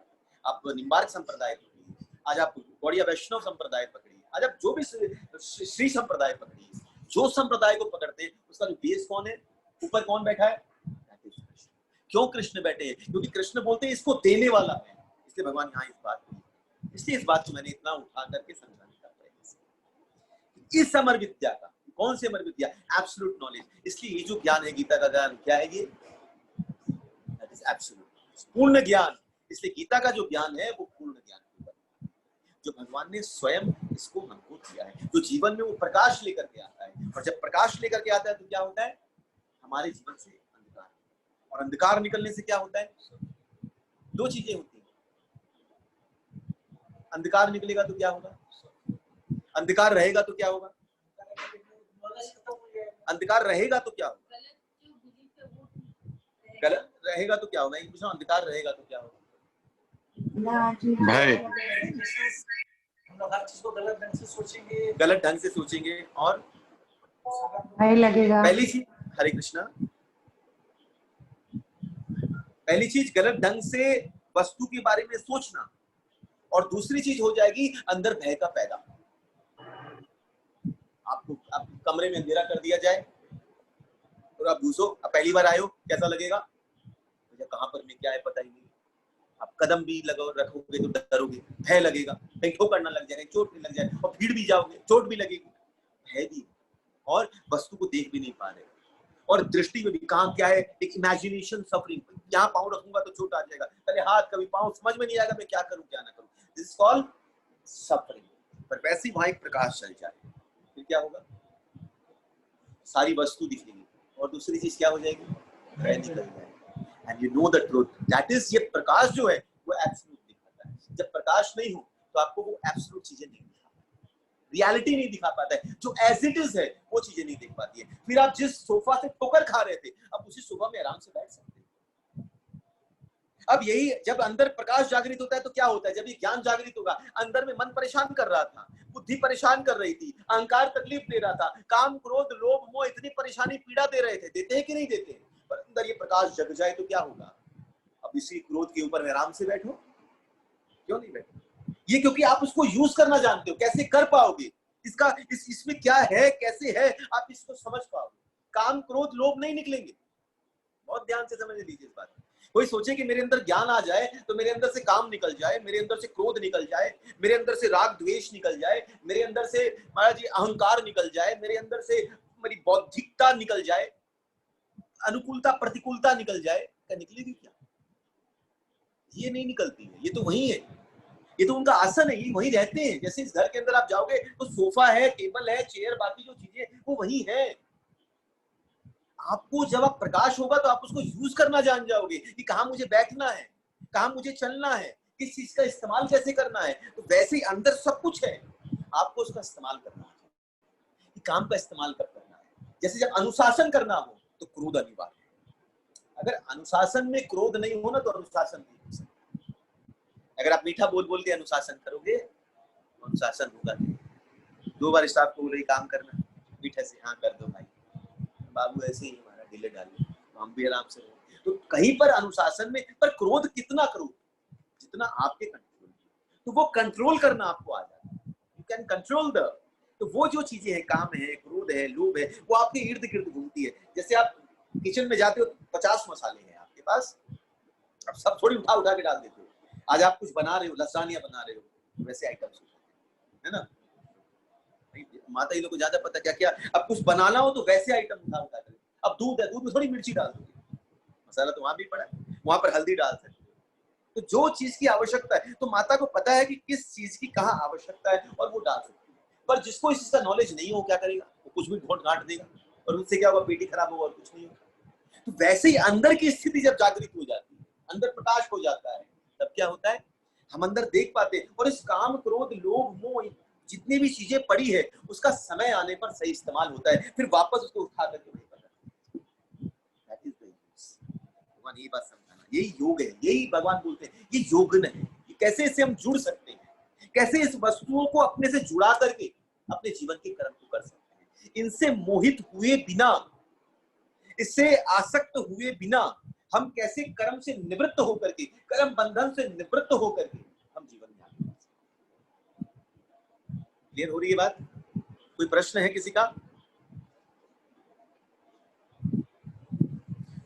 आप निम्बार्क संप्रदाय पकड़िए, आज आप गौड़िया वैष्णव संप्रदाय पकड़िए, आज आप जो भी श्री संप्रदाय पकड़िए, जो संप्रदाय को पकड़ते हैं उसका जो बेस कौन है, ऊपर कौन बैठा है? क्यों कृष्ण बैठे हैं? क्योंकि कृष्ण बोलते हैं इसको देने वाला है। इसलिए भगवान यहाँ इस बात को, इसलिए इस बात को मैंने इतना उठा करके समझाने का प्रयास किया। इस अमर विद्या का, कौन सी अमर विद्या? Absolute knowledge. इसलिए ये जो ज्ञान है गीता का ज्ञान, क्या है ये? दैट इज एब्सोल्यूट, पूर्ण ज्ञान। इसलिए गीता का जो ज्ञान है वो पूर्ण ज्ञान है, जो भगवान ने स्वयं इसको हमको दिया है, जो जीवन में वो प्रकाश लेकर के आता है। और जब प्रकाश लेकर के आता है तो क्या होता है? हमारे जीवन से अंधकार, और अंधकार निकलने से क्या होता है? दो चीजें होती हैं। अंधकार निकलेगा तो क्या होगा? अंधकार रहेगा तो क्या होगा? अंधकार रहेगा तो क्या होगा? गलत रहेगा तो क्या होगा? एक दूसरा अंधकार रहेगा तो क्या होगा? भय। हम लोग हर चीज को गलत ढंग से सोचेंगे, गलत ढंग से सोचेंगे और भय लगेगा। पहली चीज, हरे कृष्णा, पहली चीज गलत ढंग से वस्तु के बारे में सोचना, और दूसरी चीज हो जाएगी अंदर भय का पैदा। आपको कमरे में अंधेरा कर दिया जाए और आप घुसो, अब पहली बार आए हो, कैसा लगेगा? मुझे कहां पर में क्या है पता ही नहीं। आप कदम भी रखोगे तो डरोगे, भय लगेगा, कहीं ठोकर ना लग जाए, चोट भी लग जाए, और भीड़ भी जाओगे, चोट भी लगेगी, भय भी, और वस्तु को देख भी नहीं पा रहे, और दृष्टि में भी कहाँ क्या है, एक इमेजिनेशन सफरिंग। यहाँ पाँव रखूंगा तो चोट आ जाएगा, पहले हाथ, कभी पाँव, समझ में नहीं आएगा मैं क्या करूं क्या ना करूं। This is called suffering. पर वैसे ही वहां एक प्रकाश चल जाए फिर क्या होगा? सारी वस्तु दिखेगी, और दूसरी चीज क्या हो जाएगी? भय निकल जाएगा। And you know the truth, that is, ये प्रकाश जो है वो एब्सोल्यूट दिखाता है। जब प्रकाश नहीं हो तो आपको वो एब्सोल्यूट चीजें नहीं दिखा पाता, रियलिटी नहीं दिखा पाता है, जो एज इट इज है वो चीजें नहीं दिख पाती है। फिर आप जिस सोफा से ठोकर खा रहे थे, अब उसी सोफा में आराम से बैठ सकते हैं। अब यही, जब अंदर प्रकाश जागृत होता है तो क्या होता है? जब ये ज्ञान जागृत होगा, अंदर में मन परेशान कर रहा था, बुद्धि परेशान कर रही थी, अहंकार तकलीफ दे रहा था, काम क्रोध लोभ मोह इतनी परेशानी पीड़ा दे रहे थे, देते हैं कि नहीं देते? पर अंदर ये प्रकाश जग जाए तो क्या होगा? अब इसी क्रोध के ऊपर आराम से बैठो, क्यों नहीं बैठो? ये क्योंकि आप उसको यूज करना जानते हो। कैसे कर पाओगे? इसका इसमें क्या है, कैसे है, आप इसको समझ पाओगे। काम क्रोध लोभ नहीं निकलेंगे। बहुत ध्यान से समझ लीजिए इस बात। कोई सोचे कि मेरे अंदर ज्ञान आ जाए तो मेरे अंदर से काम निकल जाए, मेरे अंदर से क्रोध निकल जाए, मेरे अंदर से राग द्वेष निकल जाए, मेरे अंदर से महाराज जी अहंकार निकल जाए, मेरे अंदर से मेरी बौद्धिकता निकल जाए, अनुकूलता प्रतिकूलता निकल जाए, क्या निकलेगी? क्या ये नहीं निकलती है। ये तो वही है, ये तो उनका आसन है, ये वही रहते हैं। जैसे इस घर के अंदर आप जाओगे तो सोफा है, टेबल है, चेयर, बाकी जो चीजें वो वही है। आपको जब आप प्रकाश होगा तो आप उसको यूज करना जान जाओगे कि कहाँ मुझे बैठना है, कहाँ मुझे चलना है, किस चीज का इस्तेमाल कैसे करना है। तो वैसे ही अंदर सब कुछ है, आपको उसका इस्तेमाल करना है कि काम का इस्तेमाल कब करना है। जैसे जब अनुशासन करना हो तो क्रोध अनिवार्य है। अगर अनुशासन में क्रोध नहीं हो ना तो अनुशासन नहीं हो सकता। अगर आप मीठा बोल बोल के अनुशासन करोगे तो अनुशासन होगा नहीं। 2 बार स्टाफ को बोल रही काम करना, मीठे से हाँ कर दो भाई, बाबू ऐसे ही हमारा ढीले डालिए तो हम भी आराम से रहे। तो कहीं पर अनुशासन में, पर क्रोध कितना करो जितना आपके कंट्रोल, तो वो कंट्रोल करना आपको आ जाता है। यू कैन कंट्रोल द, तो वो जो चीजें हैं, काम है, क्रोध है, लोभ है, वो आपके इर्द गिर्द घूमती है। जैसे आप किचन में जाते हो 50 मसाले हैं आपके पास, अब सब थोड़ी उठा उठा के डाल देते हो। आज आप कुछ बना रहे हो, लसानिया बना रहे हो, वैसे आइटम्स है ना, माता जी लोग को ज्यादा पता क्या क्या। अब कुछ बनाना हो तो वैसे आइटम उठा उठा कर, अब दूध है, दूध में थोड़ी मिर्ची डाल दोगे, मसाला तो वहां भी पड़ा है, वहां पर हल्दी डाल सकते हो। तो जो चीज की आवश्यकता है, तो माता को पता है कि किस चीज की कहाँ आवश्यकता है और वो डाल सकती है। पर जिसको इस चीज का नॉलेज नहीं हो, क्या करेगा, वो कुछ भी घोट घाट देगा और उससे क्या होगा, पेटी खराब होगा और कुछ नहीं होगा। तो वैसे ही अंदर की स्थिति जब जागृत हो जाती है, अंदर प्रकाश हो जाता है, तब क्या होता है, हम अंदर देख पाते हैं। और इस काम, क्रोध, लोभ, मोह जितनी भी चीजें पड़ी है, उसका समय आने पर सही इस्तेमाल होता है, फिर वापस उसको उठा करके वहीं पर रखते हैं। भगवान ये बात समझाना, यही योग है, यही भगवान बोलते हैं ये योगन है। कैसे इससे हम जुड़ सकते हैं, कैसे इस वस्तुओं को अपने से जुड़ा करके अपने जीवन के कर्म को कर सकते हैं, इनसे मोहित हुए बिना, इससे आसक्त हुए बिना हम कैसे कर्म से निवृत्त होकर के, कर्म बंधन से निवृत्त होकर के हम जीवन में आगे बढ़ सकते हैं। क्लियर हो रही है बात? कोई प्रश्न है किसी का?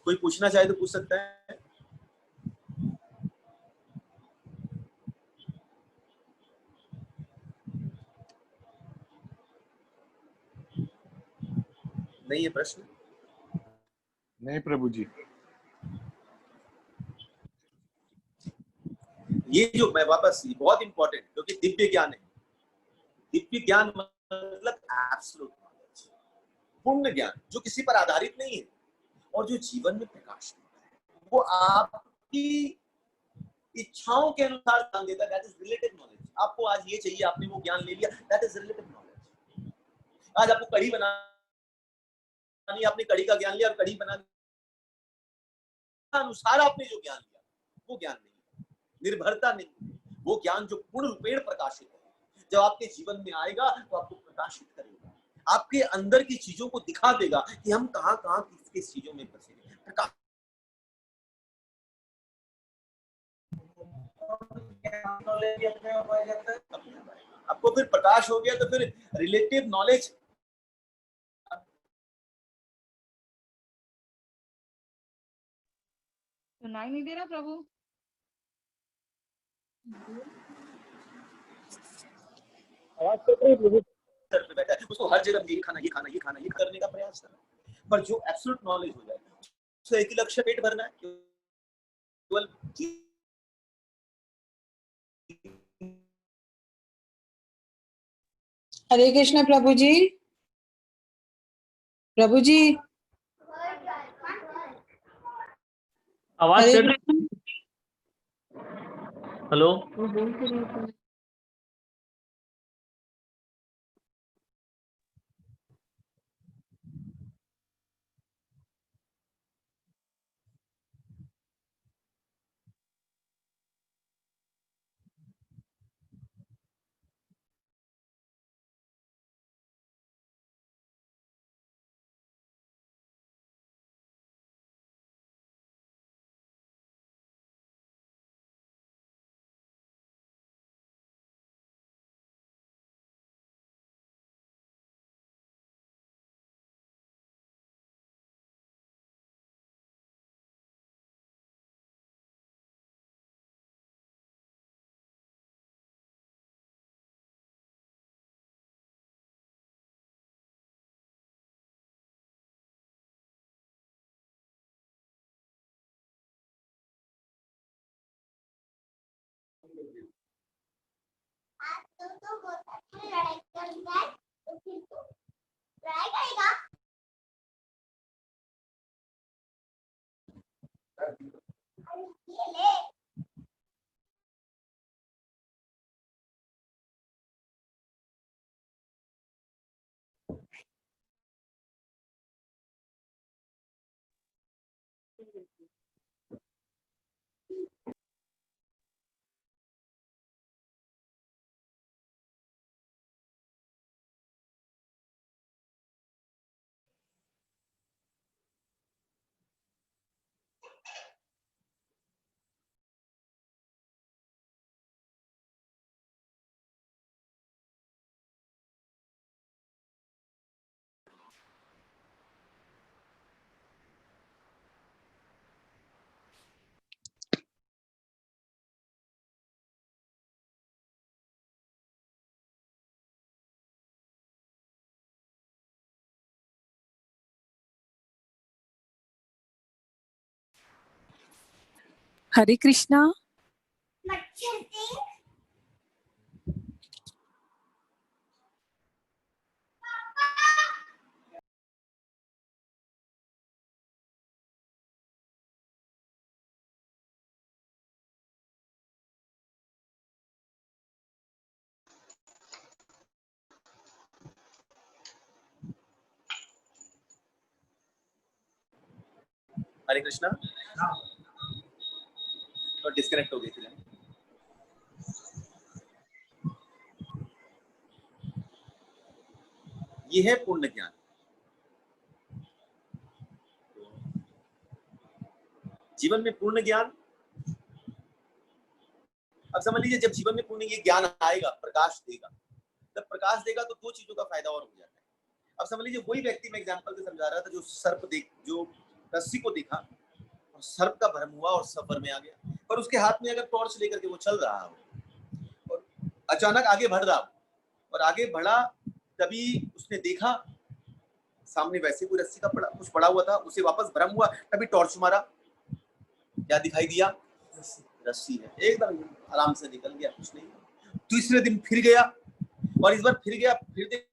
कोई पूछना चाहे तो पूछ सकता है। नहीं है प्रश्न? नहीं प्रभु जी। ये जो मैं वापस, बहुत इंपॉर्टेंट, क्योंकि दिव्य ज्ञान है। दिव्य ज्ञान मतलब एब्सोल्यूट नॉलेज, पूर्ण ज्ञान, जो किसी पर आधारित नहीं है और जो जीवन में प्रकाश देता है। वो आपकी इच्छाओं के अनुसार ज्ञान देता है। That is relative knowledge. आपको आज ये चाहिए, आपने वो ज्ञान ले लिया, दैट इज रिलेटिव नॉलेज। आज आपको कढ़ी बनानी, आपने कढ़ी का ज्ञान लिया और कढ़ी बनाने अनुसार आपने जो ज्ञान लिया, वो ज्ञान नहीं, निर्भरता नहीं, वो ज्ञान जो पूर्ण रूपेण प्रकाशित है, जब आपके जीवन में आएगा तो आपको प्रकाशित करेगा, आपके अंदर की चीजों को दिखा देगा कि हम कहां कहां किस किस चीजों में फंसे हैं। प्रकाश आपको फिर प्रकाश हो गया तो फिर रिलेटिव नॉलेज, सुनाई नहीं दे रहा प्रभु? आवाज कर रही है प्रभु। सर पे बैठा है, उसको हर जगह ये खाना, ये खाना, ये खाना, ये करने का प्रयास करना है। पर जो एब्सोल्यूट नॉलेज हो जाए, उसका एक ही लक्ष्य, पेट भरना है, केवल हरे कृष्ण प्रभु जी। प्रभु जी आवाज हरे कर रही? हेलो। कृष्ण। तो बहुत अच्छी लड़ाई करता है, तो फिर तो लड़ाई करेगा। अरे ये ले। हरे कृष्णा। मच्छर सिंह, हरे कृष्णा। तो डिस्कनेक्ट हो गई थी। ये है पूर्ण ज्ञान। जीवन में पूर्ण ज्ञान, अब समझ लीजिए जब जीवन में पूर्ण ये ज्ञान आएगा, प्रकाश देगा, जब प्रकाश देगा तो दो चीजों का फायदा और हो जाता है। अब समझ लीजिए वही व्यक्ति मैं एग्जांपल से समझा रहा था जो रस्सी को देखा और सर्प का भ्रम हुआ और सब भर में आ गया, पर उसके हाथ में अगर टॉर्च लेकर के वो चल रहा हो और अचानक आगे बढ़ रहा हो और आगे बढ़ा, तभी उसने देखा सामने वैसे कोई रस्सी का कुछ पड़ा हुआ था, उसे वापस भ्रम हुआ, तभी टॉर्च मारा, क्या दिखाई दिया? रस्सी है। एकदम आराम से निकल गया, कुछ नहीं। तीसरे दिन फिर गया और इस बार फिर गया, फिर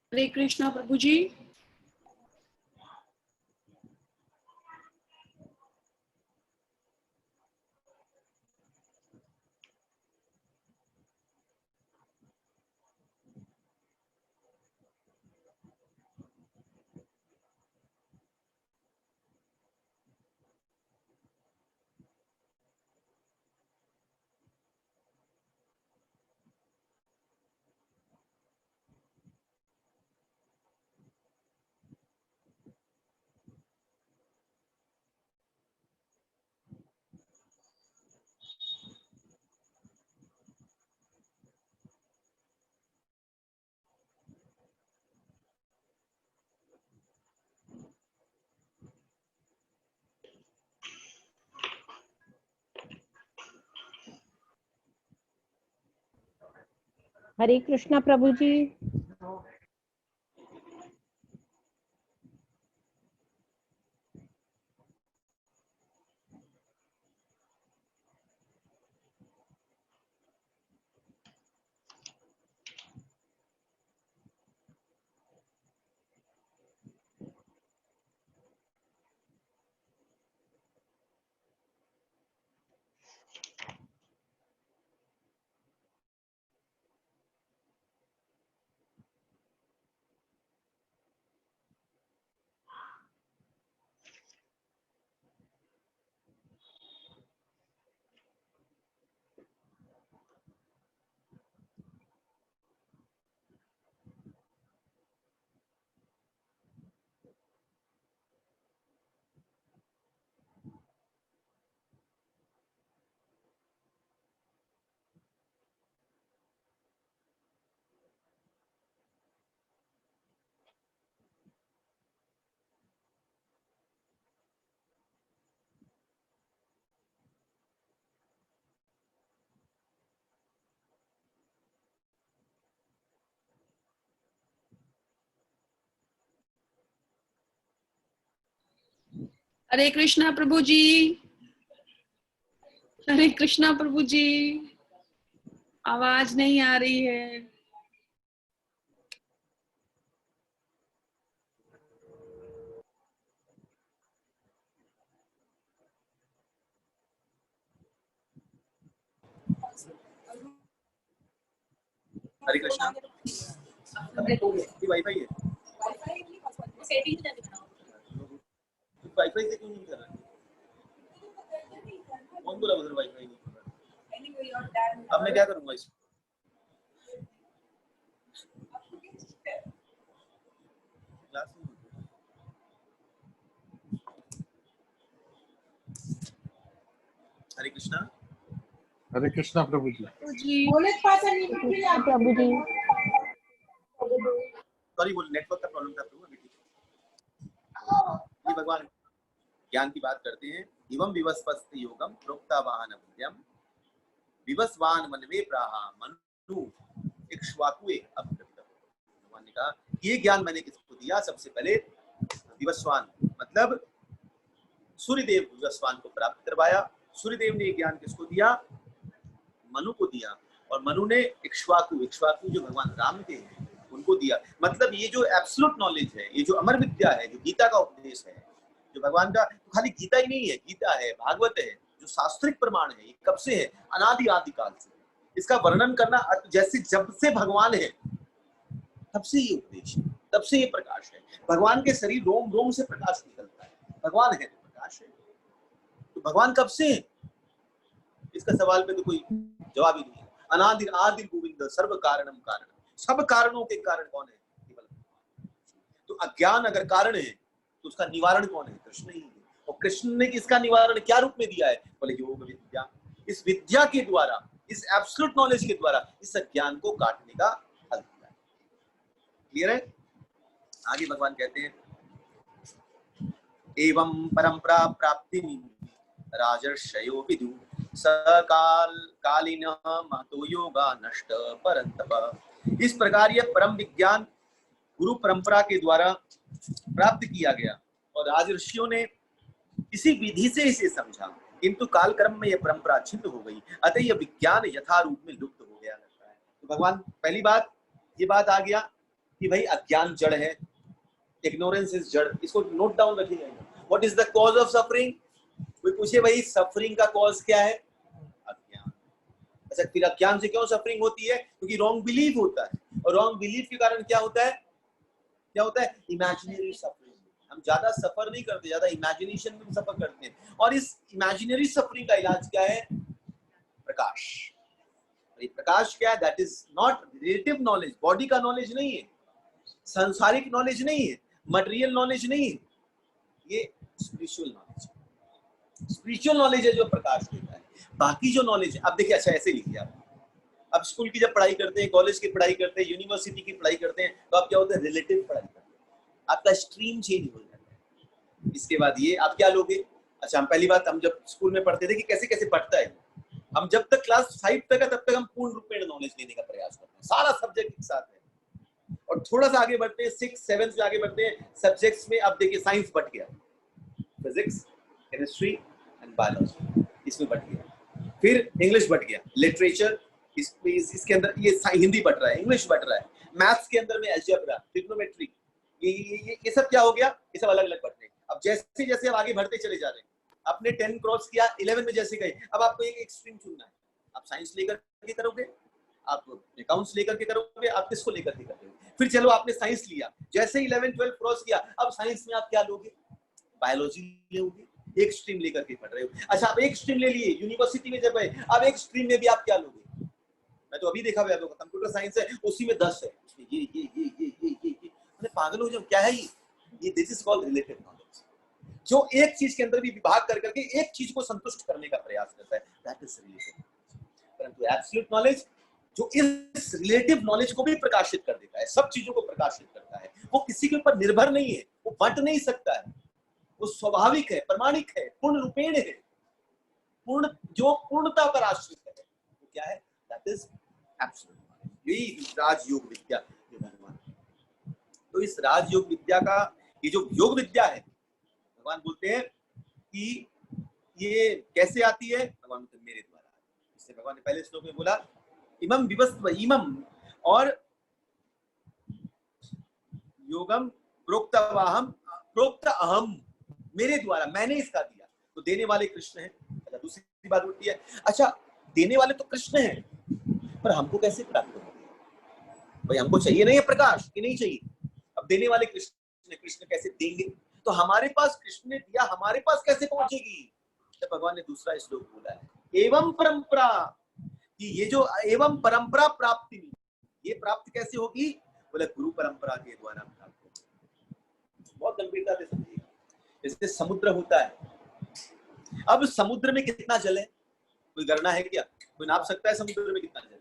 हरे कृष्णा प्रभु जी। हरे कृष्णा प्रभु जी। हरे कृष्णा प्रभु जी। हरे कृष्णा प्रभु जी, आवाज नहीं आ रही है। हरे कृष्णा। ये वाईफाई है, वाईफाई से क्यों नहीं कर रहा? कौन बोला उधर वाईफाई नहीं कर रहा? अब मैं क्या करूंगा इसको? क्लास में हरे कृष्णा। हरे कृष्णा प्रभु जी। बोले पासा नहीं मिली आप। प्रभु जी। सॉरी, बोल नेटवर्क का प्रॉब्लम था प्रभु। अभी ठीक है। ये भगवान ज्ञान की बात करते हैं। एवं विवस्वस्त योगम प्रोक्ता वाहन विद्यम विवस्वान मनवे प्राहा मनु इक्ष्वाकुए अभ्यर्थम। भगवान ने कहा ये ज्ञान मैंने किसको दिया? सबसे पहले विवस्वान मतलब सूर्यदेव विवस्वान को प्राप्त करवाया। सूर्यदेव ने ज्ञान किसको दिया? मनु को दिया। और मनु ने इक्ष्वाकु जो भगवान राम के हैं उनको दिया। मतलब ये जो एब्सोल्यूट नॉलेज है, ये जो अमर विद्या है, जो गीता का उपदेश है, जो भगवान का, तो खाली गीता ही नहीं है, गीता है, भागवत है, जो शास्त्रिक प्रमाण है, ये कब से है? अनादि आदिकाल से। इसका वर्णन करना जैसे जब से भगवान है तब से ये उपदेश है, तब से ये प्रकाश है। भगवान के शरीर रोम रोम से प्रकाश निकलता है। भगवान है तो प्रकाश है। तो भगवान कब से है? इसका सवाल पे तो कोई जवाब ही नहीं है। अनादि आदि गोविंद सर्व कारणम कारण। सब कारणों के कारण कौन है? केवल। तो अज्ञान अगर कारण है तो उसका निवारण कौन है? कृष्ण ही है। और कृष्ण ने इसका निवारण क्या रूप में दिया है? बोले योग विद्या। इस विद्या के द्वारा, इस एब्सोल्यूट नॉलेज के द्वारा इस अज्ञान को काटने का हल दिया है। क्लियर है? आगे भगवान कहते हैं एवं परंपरा प्राप्ति राजर्षयो विदु सकाल कालीन महतो योगा नष्ट परंतप। इस प्रकार यह परम विज्ञान गुरु परंपरा के द्वारा प्राप्त किया गया और राजर्षियों ने इसी विधि से इसे समझा, किंतु काल क्रम में यह परंपरा छिन्न हो गई, अतः यह विज्ञान यथारूप में लुप्त हो गया। तो भगवान पहली बात ये बात आ गया कि भाई अज्ञान जड़ है, इग्नोरेंस इज जड़। इसको नोट डाउन रखिएगा। What is the cause of suffering? कोई पूछे भाई सफरिंग का कॉज क्या है? अज्ञान। अच्छा, फिर अज्ञान से क्यों सफरिंग होती है? क्योंकि रॉन्ग बिलीफ होता है, और रॉन्ग बिलीफ के कारण क्या होता है? क्या होता है? Imaginary suffering. हम ज्यादा सफर नहीं करते, ज्यादा इमेजिनेशन में सफर करते हैं। और इस इमेजिनरी सफरिंग का इलाज क्या है? प्रकाश। और ये प्रकाश क्या है? That is not relative knowledge, body का नॉलेज नहीं है, सांसारिक नॉलेज नहीं है, मटेरियल नॉलेज नहीं है, ये स्पिरिचुअल नॉलेज है। स्पिरिचुअल नॉलेज है जो प्रकाश देता है। बाकी जो नॉलेज है, अब देखिए, अच्छा ऐसे लिखिए आप, अब स्कूल की जब पढ़ाई करते हैं, कॉलेज की पढ़ाई करते हैं, यूनिवर्सिटी की पढ़ाई करते हैं, तो आप क्या होता है? रिलेटिव पढ़ाई करते हैं, आपका स्ट्रीम चेंज हो जाता है। इसके बाद ये आप क्या लोगे? अच्छा, हम पहली बात, हम जब स्कूल में पढ़ते थे कि कैसे कैसे पढ़ता है, हम जब तक क्लास 5 तक है तब तक हम पूर्ण रूप में नॉलेज लेने का प्रयास करते हैं, सारा सब्जेक्ट एक साथ है। और थोड़ा सा आगे बढ़ते हैं, 6, 7 से आगे बढ़ते हैं सब्जेक्ट्स में। अब देखिए साइंस बट गया, फिजिक्स, केमिस्ट्री एंड बायोलॉजी इसमें बट गया। फिर इंग्लिश बट गया, लिटरेचर, इसके अंदर ये हिंदी बट रहा है, इंग्लिश बट रहा है। मैथ्स के अंदर में अलजेब्रा, ट्रिग्नोमेट्री, ये सब क्या हो गया? ये सब अलग अलग बट रहे हैं। अब जैसे जैसे अब आगे बढ़ते चले जा रहे हैं, आपने 10 क्रॉस किया, 11 में जैसे गए, अब आपको एक स्ट्रीम चुनना है। आप साइंस लेकर के करोगे, आप अकाउंट्स लेकर के करोगे, आप किसको लेकर के करोगे? फिर चलो आपने साइंस लिया, जैसे 11, 12 क्रॉस किया, अब साइंस में आप क्या लोगे? बायोलॉजी लोगे, एक स्ट्रीम लेकर के पढ़ रहे हो। अच्छा, आप एक स्ट्रीम ले लिए, यूनिवर्सिटी में जब गए, अब एक स्ट्रीम में भी आप क्या लोगे? मैं तो अभी देखा हुआ है, कंप्यूटर साइंस है, उसी में 10 है, ये पागल हो जाओ, क्या है ये? This is called relative knowledge, जो एक चीज के अंदर भी विभाग कर करके एक चीज को संतुष्ट करने का प्रयास करता है, दैट इज रिलेटिव नॉलेज। परंतु एब्सोल्यूट नॉलेज जो इस रिलेटिव नॉलेज को भी प्रकाशित कर देता है, सब चीजों को प्रकाशित करता है, वो किसी के ऊपर निर्भर नहीं है, वो बंट नहीं सकता है, वो स्वाभाविक है, प्रमाणिक है, पूर्ण रूपेण है, पूर्ण, जो पूर्णता पर आश्रित है, वो क्या है? That is absolute knowledge. यही राजयोग विद्या जो भगवान। तो इस राजयोग विद्या का ये जो योग विद्या है, भगवान बोलते हैं कि ये कैसे आती है? भगवान तो मेरे द्वारा। इससे भगवान ने पहले श्लोक में बोला इमम विवस्व इमम और योगम प्रोक्तवाहम प्रोक्त अहम, मेरे द्वारा, मैंने इसका दिया। तो देने वाले कृष्ण हैं। अच्छा, दूसरी बात उठती है, अच्छा देने वाले तो कृष्ण हैं, पर हमको कैसे प्राप्त होगा? भाई हमको चाहिए नहीं है प्रकाश कि नहीं चाहिए? अब देने वाले कृष्ण, कृष्ण कैसे देंगे? तो हमारे पास कृष्ण ने दिया, हमारे पास कैसे पहुंचेगी? तो भगवान ने दूसरा श्लोक बोला है एवं परंपरा, कि ये जो एवं परंपरा प्राप्ति, ये प्राप्त कैसे होगी? बोले गुरु परंपरा के द्वारा प्राप्त होगी। बहुत गंभीरता से समझिएगा। जैसे समुद्र होता है, अब समुद्र में कितना जल है? कोई गणना है क्या? कोई नाप सकता है समुद्र में कितना जल है?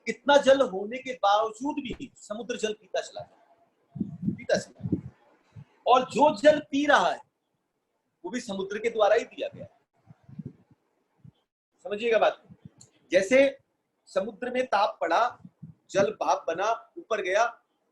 इतना जल होने के बावजूद भी समुद्र जल पीता चला जाए, और जो जल पी रहा है वो भी समुद्र के द्वारा ही दिया गया है। समझिएगा बात। जैसे समुद्र में ताप पड़ा, जल भाप बना, ऊपर गया,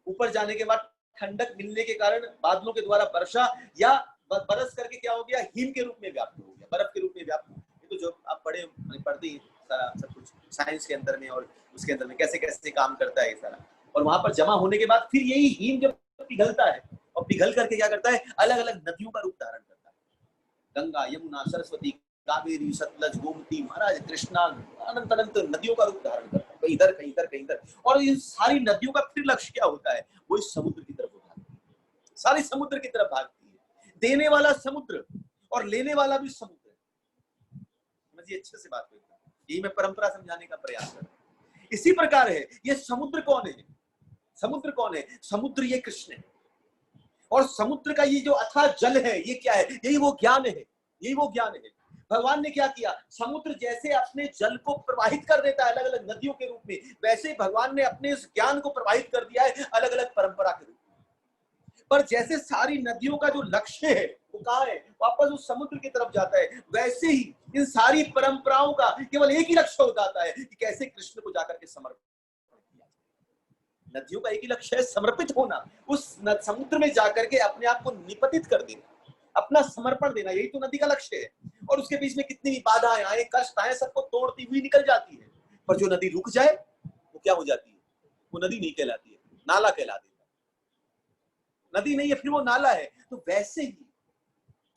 ऊपर जाने के बाद ठंडक मिलने के कारण बादलों के द्वारा वर्षा या बरस करके क्या हो गया? हिम के रूप में व्याप्त हो गया, बर्फ के रूप में व्याप्त हो गया। ये तो जो आप पढ़ते ही सारा सब कुछ साइंस के अंदर में, और उसके अंदर में कैसे कैसे काम करता है ये सारा। और वहां पर जमा होने के बाद फिर यही हिम जब पिघलता है, और पिघल करके क्या करता है? अलग अलग नदियों का रूप धारण करता है। गंगा, यमुना, सरस्वती, कावेरी, सतलज, गोमती, महाराज कृष्णा, अनंत अनंत नदियों का रूप धारण करता है, कहीं इधर कहीं इधर कहीं इधर। और इन सारी नदियों का फिर लक्ष्य क्या होता है? वो इस समुद्र की तरफ भागती है, सारी समुद्र की तरफ भागती है। देने वाला समुद्र और लेने वाला भी समुद्र। समझिए अच्छे से बात को। यही मैं परंपरा समझाने का प्रयास कर रहा हूं। इसी प्रकार है, ये समुद्र कौन है? समुद्र कौन है? समुद्र ये कृष्ण है। और समुद्र का ये जो अथाह जल है, ये क्या है? यही वो ज्ञान है, यही वो ज्ञान है। भगवान ने क्या किया? समुद्र जैसे अपने जल को प्रवाहित कर देता है अलग अलग नदियों के रूप में, वैसे भगवान ने अपने इस ज्ञान को प्रवाहित कर दिया है अलग अलग परंपरा के रूप में। पर जैसे सारी नदियों का जो लक्ष्य है वो कहाँ है? वापस उस समुद्र की तरफ जाता है। वैसे ही इन सारी परंपराओं का केवल एक ही लक्ष्य हो जाता है कि कैसे कृष्ण को जाकर के समर्पित किया जाए। नदियों का एक ही लक्ष्य है, समर्पित होना, उस समुद्र में जाकर के अपने आप को निपतित कर देना, अपना समर्पण देना, यही तो नदी का लक्ष्य है। और उसके बीच में कितनी भी बाधाएं आए, कष्ट आए, सबको तोड़ती हुई निकल जाती है। पर जो नदी रुक जाए वो क्या हो जाती है? वो नदी नहीं कहलाती है, नाला कहलाती है। नदी नहीं है, फिर वो नाला है। तो वैसे ही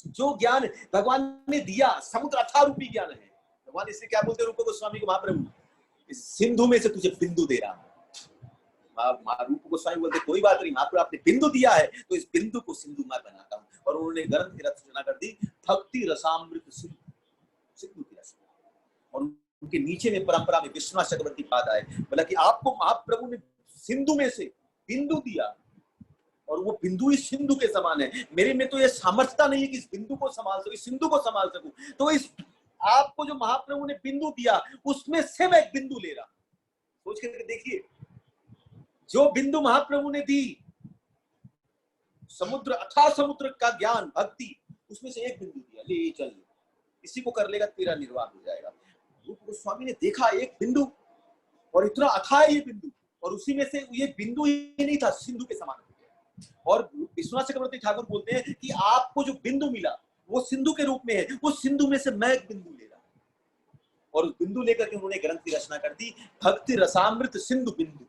जो ज्ञान भगवान ने दिया, समुद्र अथाह रूपी ज्ञान है। भगवान इससे क्या बोलते? रूप गोस्वामी को, महाप्रभु इस सिंधु में से तुझे बिंदु दे रहा हूं। रूप गोस्वामी बोलते कोई बात नहीं महाप्रभु, आपने बिंदु दिया है तो इस बिंदु को सिंधु में बनाता हूं। और उन्होंने ग्रंथ की रचना कर दी, भक्ति रसामृत सिंधु, सिंधु की रचना। और उनके नीचे में परंपरा में विश्वनाथ चक्रवर्ती पाद आए, बोला कि आपको महाप्रभु ने सिंधु में से बिंदु दिया, और वो बिंदु इस सिंधु के समान है। मेरे में तो ये सामर्थ्यता नहीं है कि इस बिंदु को संभाल सकूं, इस सिंधु को संभाल सकूं। तो इस आपको जो महाप्रभु ने बिंदु दिया, उसमें से मैं एक बिंदु ले रहा। सोच करके देखिए, जो बिंदु महाप्रभु ने दी, समुद्र अथाह समुद्र का ज्ञान, भक्ति, उसमें से एक बिंदु दिया, ले चल, इसी को कर लेगा तेरा निर्वाह हो जाएगा। रूप गोस्वामी ने देखा एक बिंदु, और इतना अथाह ये बिंदु, और उसी में से ये बिंदु ही नहीं था, सिंधु के समान। और विश्वनाथ चक्रवर्ती ठाकुर बोलते हैं कि आपको जो बिंदु मिला वो सिंधु के रूप में है, वो सिंधु में से मैं एक बिंदु ले रहा हूं। और उस बिंदु लेकर के उन्होंने ग्रंथ की रचना कर दी, भक्ति रसामृत सिंधु बिंदु।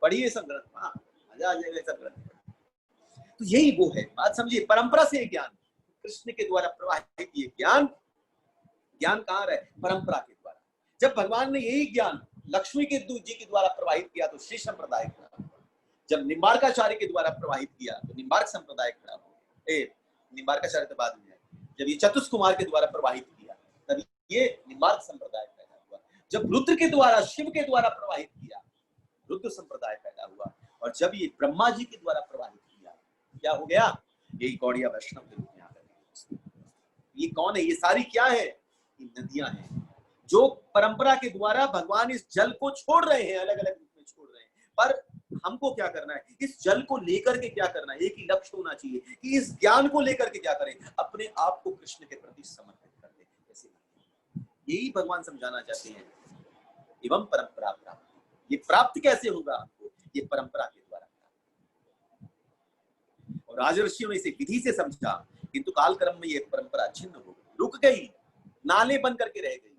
पढ़िए सब ग्रंथ, हाँ मजा आ जाएगा सब ग्रंथ। तो यही वो है बात, समझिए। परंपरा से ज्ञान, कृष्ण के द्वारा प्रवाहित ये ज्ञान, ज्ञान कहाँ रहे? परंपरा के द्वारा। जब भगवान ने यही ज्ञान लक्ष्मी के जी के द्वारा प्रवाहित किया तो श्री संप्रदाय खड़ा हुआ। जब निम्बार्काचार्य के द्वारा प्रवाहित किया तो निम्बार्क संप्रदाय खड़ा हुआ। निम्बार्काचार्य तो बाद में है। जब ये चतुष कुमार के द्वारा प्रवाहित किया तब ये निम्बार्क संप्रदाय पैदा हुआ। जब रुद्र के द्वारा, शिव के द्वारा प्रवाहित किया, रुद्र संप्रदाय पैदा हुआ। और जब ये ब्रह्मा जी के द्वारा प्रवाहित किया, क्या हो गया? यही गौड़िया वैष्णव के रूप में आ गए। ये कौन है? ये सारी क्या है? ये नदियां हैं, जो परंपरा के द्वारा भगवान इस जल को छोड़ रहे हैं, अलग अलग रूप में छोड़ रहे हैं। पर हमको क्या करना है? इस जल को लेकर के क्या करना है? एक ही लक्ष्य होना चाहिए कि इस ज्ञान को लेकर के क्या करें? अपने आप को कृष्ण के प्रति समर्पित कर दें। जैसे यही भगवान समझाना चाहते हैं। एवं परंपरा प्राप्त, ये प्राप्त कैसे होगा हमको? ये परंपरा के द्वारा। और राजर्षियों ने इसे विधि से समझा, किंतु कालक्रम में ये परंपरा छिन्न हो गई, रुक गई। नाले बन करके रह गई।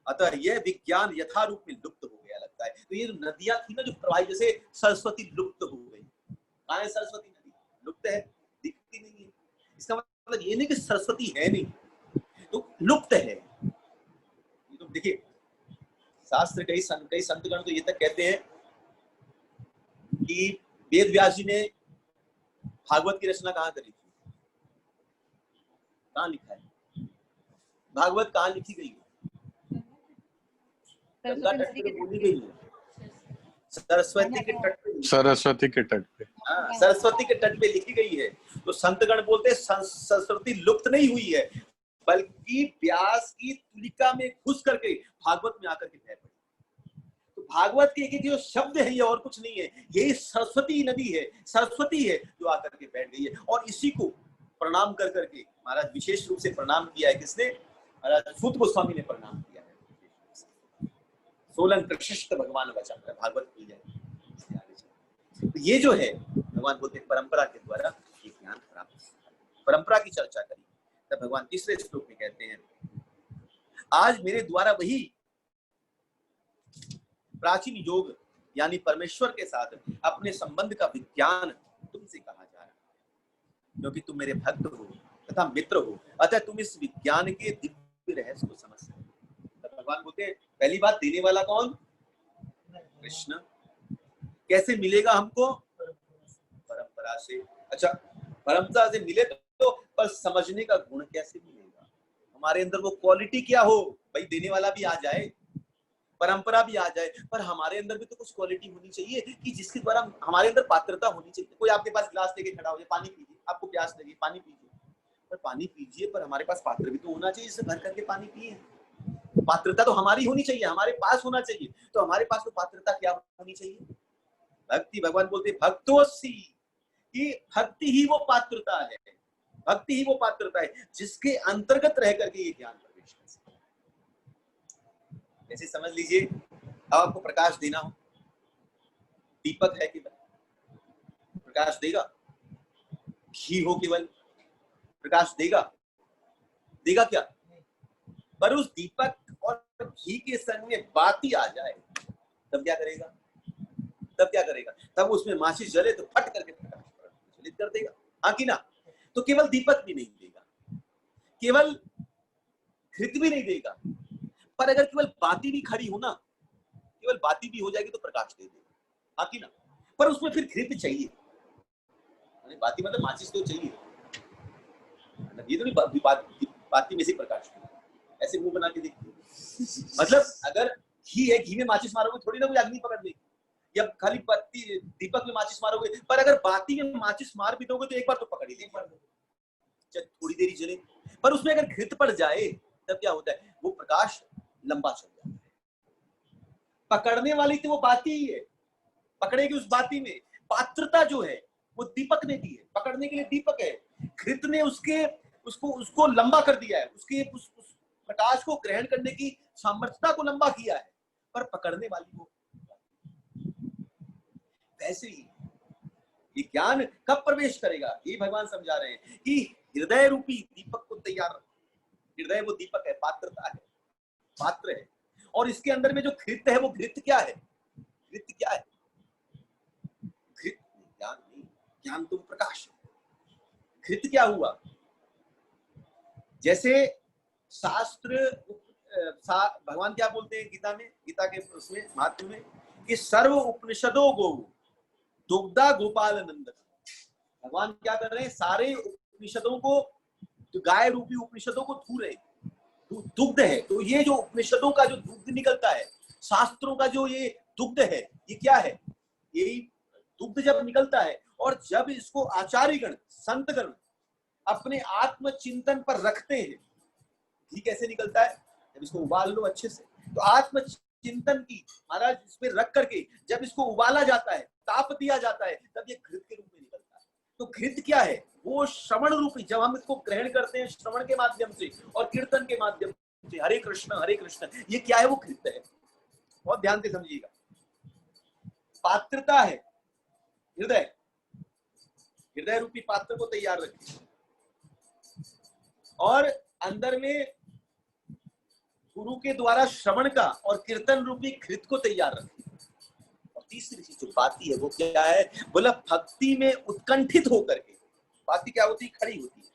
अतः यह विज्ञान यथारूप में लुप्त हो गया लगता है। तो ये जो नदियां थी ना जो प्रवाहित, जैसे सरस्वती लुप्त हो गई। कहाँ है सरस्वती नदी? लुप्त है, दिखती नहीं है। इसका मतलब ये नहीं कि सरस्वती है नहीं, तो लुप्त है। तो देखिए शास्त्र कई संतगण तो ये तक कहते हैं कि वेद व्यास जी ने भागवत की रचना कहाँ करी थी? कहाँ लिखा है? भागवत कहाँ लिखी गई है? गंगा तट पे बोली गई है, सरस्वती के तट पे। सरस्वती के तट पे, हाँ, सरस्वती के तट पे लिखी गई है। तो संतगण बोलते हैं सरस्वती लुप्त नहीं हुई है, बल्कि व्यास की तुलिका में घुस करके भागवत में आकर के बह पड़ी। तो भागवत के एक जो शब्द है ये और कुछ नहीं है, ये सरस्वती नदी है, सरस्वती है जो आकर के बैठ गई है। और इसी को प्रणाम कर करके महाराज विशेष रूप से प्रणाम किया है। किसने? महाराज सूत गोस्वामी ने प्रणाम किया है। सोलंग प्रशिष्ट भगवान वचन भागवत की जाए। तो ये जो है भगवान बोलते हैं परंपरा के द्वारा ये ज्ञान प्राप्त, परंपरा की चर्चा करी। तब भगवान तीसरे श्लोक में कहते हैं, आज मेरे द्वारा वही प्राचीन योग यानी परमेश्वर के साथ अपने संबंध का विज्ञान तुमसे कहा जा रहा है, क्योंकि तुम मेरे भक्त हो तथा मित्र हो, अतः तुम इस विज्ञान के दिव्य रहस्य को समझ सकते हो। भगवान बोलते हैं पहली बात, देने वाला कौन? कृष्ण। कैसे मिलेगा हमको? परंपरा से। अच्छा, परंपरा से मिले तो पर समझने का गुण कैसे मिलेगा? हमारे अंदर वो क्वालिटी क्या हो? भाई देने वाला भी आ जाए, परंपरा भी आ जाए, पर हमारे अंदर भी तो कुछ क्वालिटी होनी चाहिए कि जिसके द्वारा हमारे अंदर पात्रता होनी चाहिए। कोई आपके पास गिलास लेके खड़ा हो जाए, पानी पीजिए, आपको प्यास लगी, पानी पीजिए, पर पानी पीजिए, पर हमारे पास पात्र भी तो होना चाहिए जिससे भर करके पानी पिए। पात्रता तो हमारी होनी चाहिए, हमारे पास होना चाहिए। तो हमारे पास तो पात्रता क्या होनी चाहिए? भक्ति। भगवान बोलते भक्तोसी, कि भक्ति ही वो पात्रता है, भक्ति ही वो पात्रता है जिसके अंतर्गत रह करके ये ज्ञान प्रवेश कर सकता है। जैसे समझ लीजिए अब आपको प्रकाश देना हो, दीपक है केवल, प्रकाश देगा? घी हो केवल, प्रकाश देगा? देगा क्या? पर उस दीपक और घी के संग में बाती आ जाए तब क्या करेगा? तब क्या करेगा? तब उसमें माचिस जले तो फट करके प्रकाश प्रज्वलित कर देगा, हाँ कि ना? तो केवल दीपक भी नहीं देगा, केवल घृत भी नहीं देगा, पर अगर केवल बाती भी खड़ी हो ना, केवल बाती भी हो जाएगी तो प्रकाश दे देगा, हाँ कि ना? पर उसमें फिर घृत चाहिए। बाती मतलब माचिस तो चाहिए, ये तो नहीं बाती में से प्रकाश ऐसे मुंह बना के देखिए। मतलब अगर घी है, घी में माचिस मारोगे थोड़ी ना कोई अग्नि पकड़ लेगी, या खाली बत्ती दीपक में माचिस मारोगे, पर अगर बाती में माचिस मार भी दोगे तो एक बार तो पकड़ ही लेगी, थोड़ी देरी जले। पर उसमें अगर घृत पड़ जाए तब क्या होता है? वो प्रकाश लंबा चल जाता है। पकड़ने वाली तो वो बाती ही है, पकड़ेगी उस बाती में। पात्रता जो है वो दीपक ने दी है, पकड़ने के लिए दीपक है। घृत ने उसको लंबा कर दिया है, उसके उस प्रकाश को ग्रहण करने की सामर्थ्यता को लंबा किया है, पर पकड़ने वाली वो। वैसे ही ये ज्ञान कब प्रवेश करेगा? ये भगवान समझा रहे हैं कि हृदय रूपी दीपक को तैयार रखो। हृदय वो दीपक है, पात्रता है, पात्र है। और इसके अंदर में जो घृत है वो घृत क्या है? घृत क्या है? घृत ज्ञान नहीं, ज्ञान तो प्रकाश है। घृत क्या हुआ? जैसे शास्त्र भगवान क्या बोलते हैं गीता में, गीता के उसमें महात्म्य में, कि सर्व उपनिषदों गो दुग्धा गोपाल नंद। भगवान क्या कर रहे हैं? सारे उपनिषदों को, गाय रूपी उपनिषदों को धू रहे, दुग्ध है। तो ये जो उपनिषदों का जो दुग्ध निकलता है, शास्त्रों का जो ये दुग्ध है, ये क्या है? यही दुग्ध जब निकलता है और जब इसको आचार्यगण, संतगण अपने आत्मचिंतन पर रखते हैं, घी कैसे निकलता है? जब इसको उबाल लो अच्छे से, तो आत्मचिंतन की महाराज इस पे रख करके जब इसको उबाला जाता है, ताप दिया जाता है, तब ये घृत के रूप में निकलता है। तो घृत क्या है? वो श्रवण रूपी, जब हम इसको ग्रहण करते हैं श्रवण के माध्यम से और कीर्तन के माध्यम से, हरे कृष्ण, ये क्या है? वो घृत है। बहुत ध्यान से समझिएगा। पात्रता है हृदय, हृदय रूपी पात्र को तैयार रखिए, और अंदर में गुरु के द्वारा श्रवण का और कीर्तन रूपी घृत को तैयार रखें। और तीसरी चीज जो बाती है वो क्या है, बोला भक्ति में उत्कंठित होकर के, बाती क्या होती है, खड़ी होती है,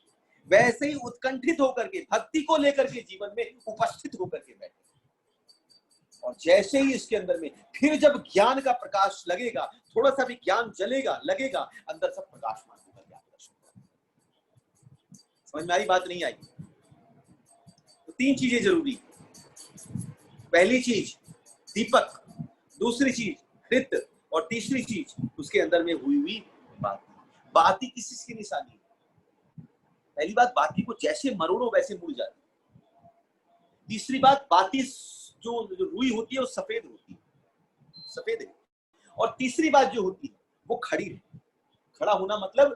वैसे ही उत्कंठित होकर के भक्ति को लेकर के जीवन में उपस्थित होकर के बैठे। और जैसे ही इसके अंदर में फिर जब ज्ञान का प्रकाश लगेगा, थोड़ा सा भी ज्ञान जलेगा लगेगा, अंदर सब प्रकाशमान होगा ज्ञान दर्शन। समझ में आई बात, नहीं आई? तो तीन चीजें जरूरी है। पहली चीज दीपक, दूसरी चीज घृत, और तीसरी चीज उसके अंदर में हुई हुई बाती। बाती किस चीज की निशानी है? पहली बात, बाती को जैसे मरोड़ो वैसे मुड़ जाती है। तीसरी बात, बाती जो रुई होती है वो सफेद होती है, सफेद है। और तीसरी बात जो होती है वो खड़ी है। खड़ा होना मतलब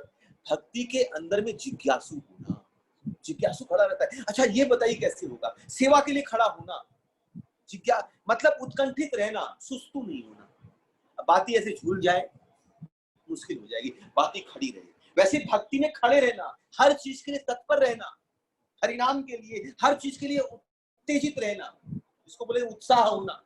भक्ति के अंदर में जिज्ञासु होना, जिज्ञासु खड़ा रहता है। अच्छा ये बताइए कैसे होगा? सेवा के लिए खड़ा होना, मतलब उत्कंठित रहना, सुस्तू नहीं होना। अब बाती ऐसे झूल जाए मुश्किल हो जाएगी, बाती खड़ी रहे। वैसे भक्ति में खड़े रहना, हर चीज के लिए तत्पर रहना, हरिनाम के लिए, हर चीज के लिए उत्तेजित रहना, इसको बोले उत्साह होना।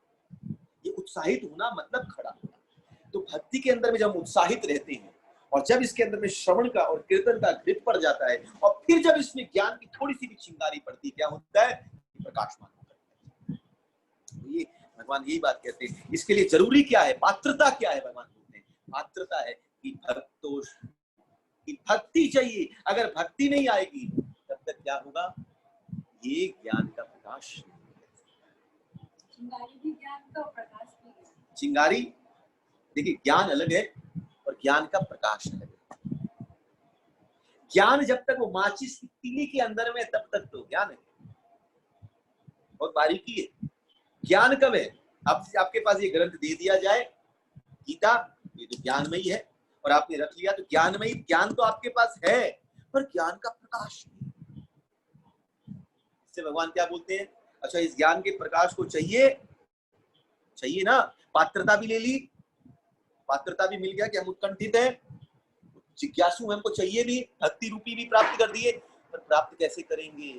ये उत्साहित होना मतलब खड़ा होना। तो भक्ति के अंदर में जब हम उत्साहित रहते हैं और जब इसके अंदर में श्रवण का और कीर्तन का घृत पड़ जाता है और फिर जब इसमें ज्ञान की थोड़ी सी भी चिंगारी पड़ती है, क्या होता है? प्रकाशमान होता है। तो ये भगवान यही बात कहते हैं। इसके लिए जरूरी क्या है, पात्रता क्या है? भगवान बोलते हैं पात्रता है कि भक्तोष की भक्ति चाहिए। अगर भक्ति नहीं आएगी तब तक क्या होगा? ये ज्ञान का प्रकाश। चिंगारी भी ज्ञान का प्रकाश भी है। चिंगारी देखिए, ज्ञान अलग है और ज्ञान का प्रकाश अलग है। ज्ञान जब तक वो माचिस की तीली के अंदर में तब तक तो ज्ञान है, बहुत बारीकी है। ज्ञान कब है? अब आपके पास ये ग्रंथ दे दिया जाए, गीता, ये तो ज्ञानमयी है, और आपने रख लिया तो ज्ञानमयी, ज्ञान तो आपके पास है पर ज्ञान का प्रकाश नहीं। इससे भगवान क्या बोलते हैं? अच्छा इस ज्ञान के प्रकाश को चाहिए, चाहिए ना, पात्रता भी ले ली, पात्रता भी मिल गया कि हम उत्कंठित हैं, जिज्ञासु हमको चाहिए भी, भक्ति रूपी भी प्राप्त कर दिए, पर प्राप्त कैसे करेंगे?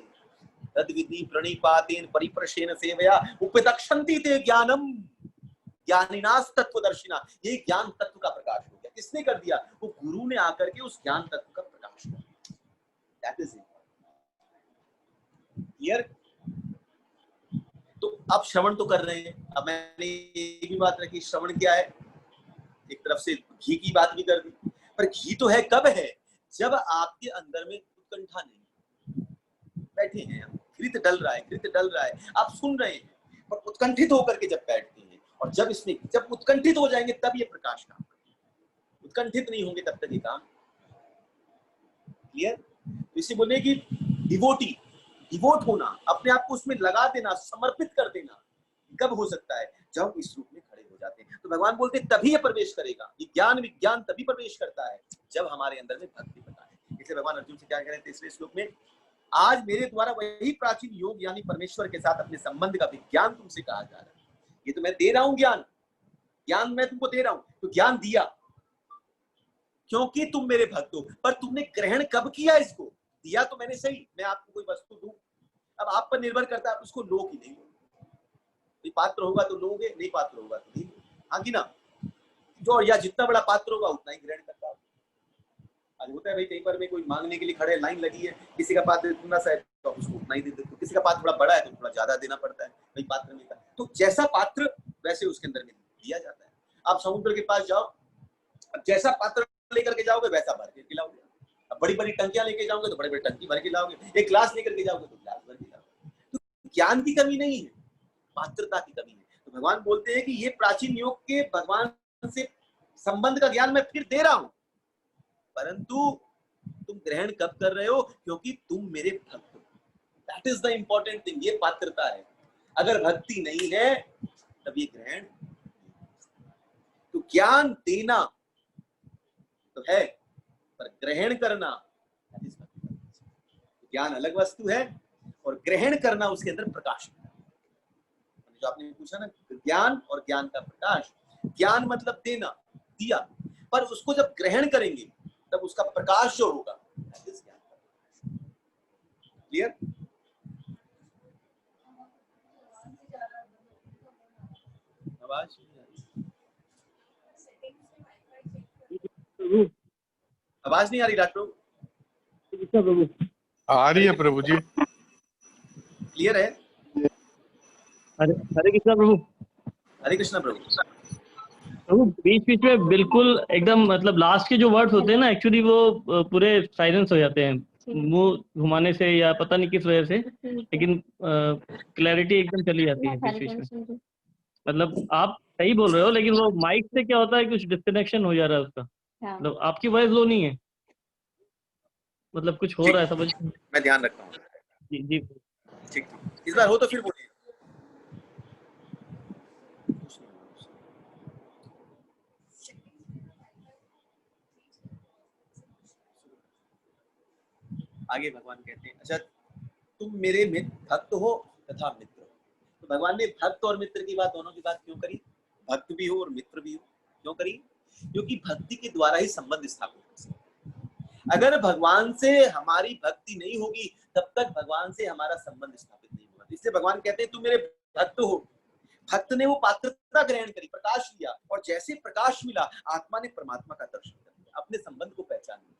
तद्विधि प्रणिपातेन परिप्रशेन सेवया उपतक्षन्ति ते ज्ञानम ज्ञानिनास तत्वदर्शिना। ये ज्ञान तत्व का प्रकाश हो गया। किसने कर दिया? वो गुरु ने आकर के उस ज्ञान तत्व का प्रकाश कर दिया। That is it. क्लियर? तो अब श्रवण तो कर रहे हैं। अब मैंने ये भी बात रखी, श्रवण क्या है? एक तरफ से घी की बात भी कर दी, पर घी तो है कब है? जब आपके अंदर में उत्कंठा नहीं, बैठे हैं हम, घृत डल रहा है, घृत डल रहा है, आप सुन रहे हैं, पर उत्कंठित होकर के जब बैठते हैं, और जब इसमें जब उत्कंठित हो जाएंगे तब ये प्रकाश काम करेगा। उत्कंठित नहीं होंगे तब तक ये काम। क्लियर? तो इसे बोलने की डिवोटी, डिवोट होना, अपने आप को उसमें लगा देना, समर्पित कर देना, कब हो सकता है? जब इस रूप में खड़े हो जाते हैं। तो भगवान बोलते हैं तभी ये प्रवेश करेगा। ये ज्ञान विज्ञान तभी प्रवेश करता है जब हमारे अंदर में भक्ति पता है। इसलिए भगवान अर्जुन से क्या कह रहे थे तीसरे श्लोक में? आज मेरे द्वारा वही प्राचीन योग यानी परमेश्वर के साथ अपने संबंध का विज्ञान तुमसे कहा जा रहा है। ये तो मैं दे रहा हूं, ज्ञान, ज्ञान मैं तुमको दे रहा हूं। तो ज्ञान दिया क्योंकि तुम मेरे भक्त हो, पर तुमने ग्रहण कब किया? इसको दिया तो मैंने सही, मैं आपको कोई वस्तु दूं, अब आप पर निर्भर करता है आप उसको लो कि नहीं लो। पात्र होगा तो लोगे, नहीं पात्र होगा तो नहीं। हाँ कि ना? जो या जितना बड़ा पात्र होगा उतना ही ग्रहण करता है। आज होता है भाई, कहीं पर में कोई मांगने के लिए खड़े, लाइन लगी है, किसी का पात्र इतना सा है तो आप उसको उतना ही दे देते हो, किसी का पात्र थोड़ा बड़ा है तो थोड़ा ज्यादा देना पड़ता है, भाई पात्र मिलता है। तो जैसा पात्र वैसे उसके अंदर में दिया जाता है। आप समुद्र के पास जाओ, अब जैसा पात्र लेकर के जाओगे वैसा भर के खिलाओगे। अब बड़ी बड़ी टंकियां लेके जाओगे तो बड़ी बड़ी टंकी भर के लाओगे, एक गिलास लेकर के जाओगे तो गिलास भर के लाओगे। तो ज्ञान की कमी नहीं है, पात्रता की कमी है। तो भगवान बोलते हैं कि ये प्राचीन योग के भगवान से संबंध का ज्ञान मैं फिर दे रहा हूं, परंतु तुम ग्रहण कब कर रहे हो? क्योंकि तुम मेरे भक्त हो। That is the important thing. ये पात्रता है। अगर भक्ति नहीं है तब ये ग्रहण। तो ज्ञान देना तो है, पर ग्रहण करना ज्ञान अलग वस्तु है और ग्रहण करना उसके अंदर प्रकाश। जो आपने पूछा ना, ज्ञान और ज्ञान का प्रकाश। ज्ञान मतलब देना, दिया, पर उसको जब ग्रहण करेंगे तब उसका प्रकाश जो होगा, क्लियर? आवाज नहीं आ रही। प्रभु आवाज नहीं आ रही डॉक्टर, कृष्णा प्रभु। आ रही है प्रभु जी। क्लियर है? हरे हरे कृष्णा प्रभु। हरे कृष्णा प्रभु। प्रभु बीच बीच में बिल्कुल एकदम मतलब लास्ट के जो वर्ड्स होते हैं ना एक्चुअली वो पूरे साइलेंस हो जाते हैं मुंह घुमाने से या पता नहीं किस वजह से, लेकिन क्लैरिटी एकदम चली जाती है बीच बीच में। मतलब आप सही बोल रहे हो लेकिन वो माइक से क्या होता है कुछ डिस्कनेक्शन हो जा रहा है उसका, मतलब आपकी वॉइस लो नहीं है, मतलब कुछ हो रहा है समझ। मैं ध्यान रखता हूँ। जी जी ठीक, इस बार हो तो फिर बोलिए। आगे भगवान कहते हैं, अच्छा तुम मेरे भक्त हो तथा मित्र हो। तो भगवान ने भक्त और मित्र की बात, दोनों की बात क्यों करी? भक्त भी हो और मित्र भी हो, क्यों करी? क्योंकि भक्ति के द्वारा ही संबंध स्थापित हो सकता है। अगर भगवान से हमारी भक्ति नहीं होगी तब तक भगवान से हमारा संबंध स्थापित नहीं होगा। इसलिए भगवान कहते हैं तुम मेरे भक्त हो। भक्त ने वो पात्रता ग्रहण करी, प्रकाश लिया, और जैसे प्रकाश मिला आत्मा ने परमात्मा का दर्शन कर लिया, अपने संबंध को पहचान लिया।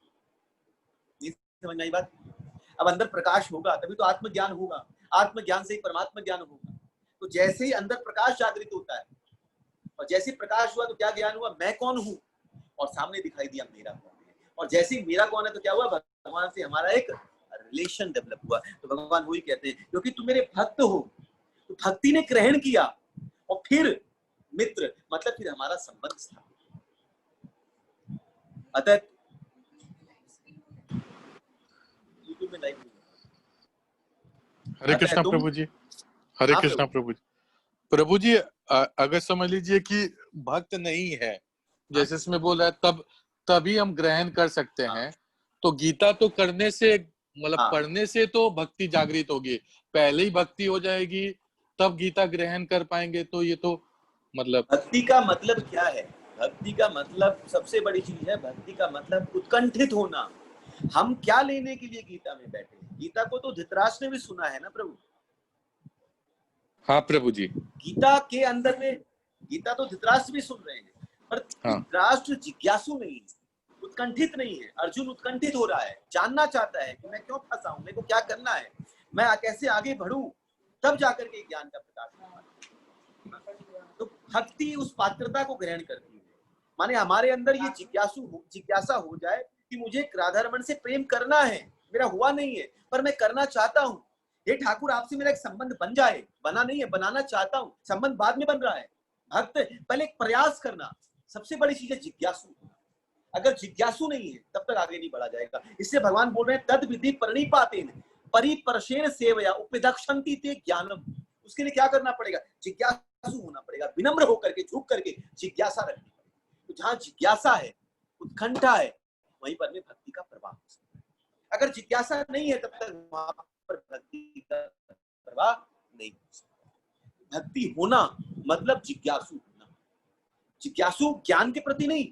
समझ आई बात? अब अंदर प्रकाश होगा तभी तो आत्मज्ञान होगा, आत्मज्ञान से ही परमात्मा ज्ञान होगा। तो जैसे ही अंदर प्रकाश जागृत होता है और जैसे प्रकाश हुआ तो क्या ज्ञान हुआ? मैं कौन हूं, और सामने दिखाई दिया मेरा कौन है। और जैसे ही मेरा कौन है तो क्या हुआ? भगवान से हमारा एक रिलेशन डेवलप हुआ। तो भगवान वही कहते हैं क्योंकि तुम मेरे भक्त हो, तो भक्ति ने ग्रहण किया और फिर मित्र मतलब फिर हमारा संबंध स्थापित। अतः यूट्यूब में लाइव हरे कृष्णा प्रभु जी। हरे कृष्णा प्रभु जी। प्रभु जी अगर समझ लीजिए कि भक्त नहीं है, जैसे इसमें बोल रहा है तब तभी हम ग्रहण कर सकते हैं, तो गीता तो करने से मतलब पढ़ने से तो भक्ति जागृत होगी, पहले ही भक्ति हो जाएगी तब गीता ग्रहण कर पाएंगे। तो ये तो मतलब भक्ति का मतलब क्या है? भक्ति का मतलब सबसे बड़ी चीज है, भक्ति का मतलब उत्कंठित होना। हम क्या लेने के लिए गीता में बैठे हैं? गीता को तो धृतराष्ट्र ने भी सुना है ना प्रभु। हाँ प्रभु जी। गीता के अंदर में गीता तो धृतराष्ट्र भी सुन रहे हैं, पर धृतराष्ट्र जिज्ञासु नहीं है, उत्कंठित नहीं है। अर्जुन उत्कंठित हो रहा है, जानना चाहता है कि मैं क्यों फंसा हूं, मेरे को क्या करना है, मैं कैसे आगे बढ़ूं, तब जाकर के ज्ञान का प्रकाश होगा। तो भक्ति उस पात्रता को ग्रहण करती है, माने हमारे अंदर ये जिज्ञासा हो जाए कि मुझे राधा रमण से प्रेम करना है, मेरा हुआ नहीं है पर मैं करना चाहता हूँ। हे ठाकुर आपसे मेरा एक संबंध बन जाए, बना नहीं है, बनाना चाहता हूँ, संबंध बाद में बन रहा है। भक्त पहले एक प्रयास करना, सबसे बड़ी चीज है जिज्ञासु। अगर जिज्ञासु नहीं है तब तक आगे नहीं बढ़ा जाएगा। इससे भगवान बोल रहे हैं तद विधि परिपातेन परिपर्शेण सेवया उपदक्षन्ति ते ज्ञानम। उसके लिए क्या करना पड़ेगा? जिज्ञासु होना पड़ेगा, विनम्र होकर के, झुक करके जिज्ञासा रखनी पड़ेगी। तो जहां जिज्ञासा है, उत्कंठा है, वहीं पर में भक्ति का प्रवाह हो सकता है। अगर जिज्ञासा नहीं है तब तक वहां पर भक्ति का प्रवाह नहीं हो सकता। भक्ति होना मतलब जिज्ञासु होना। जिज्ञासु ज्ञान के प्रति नहीं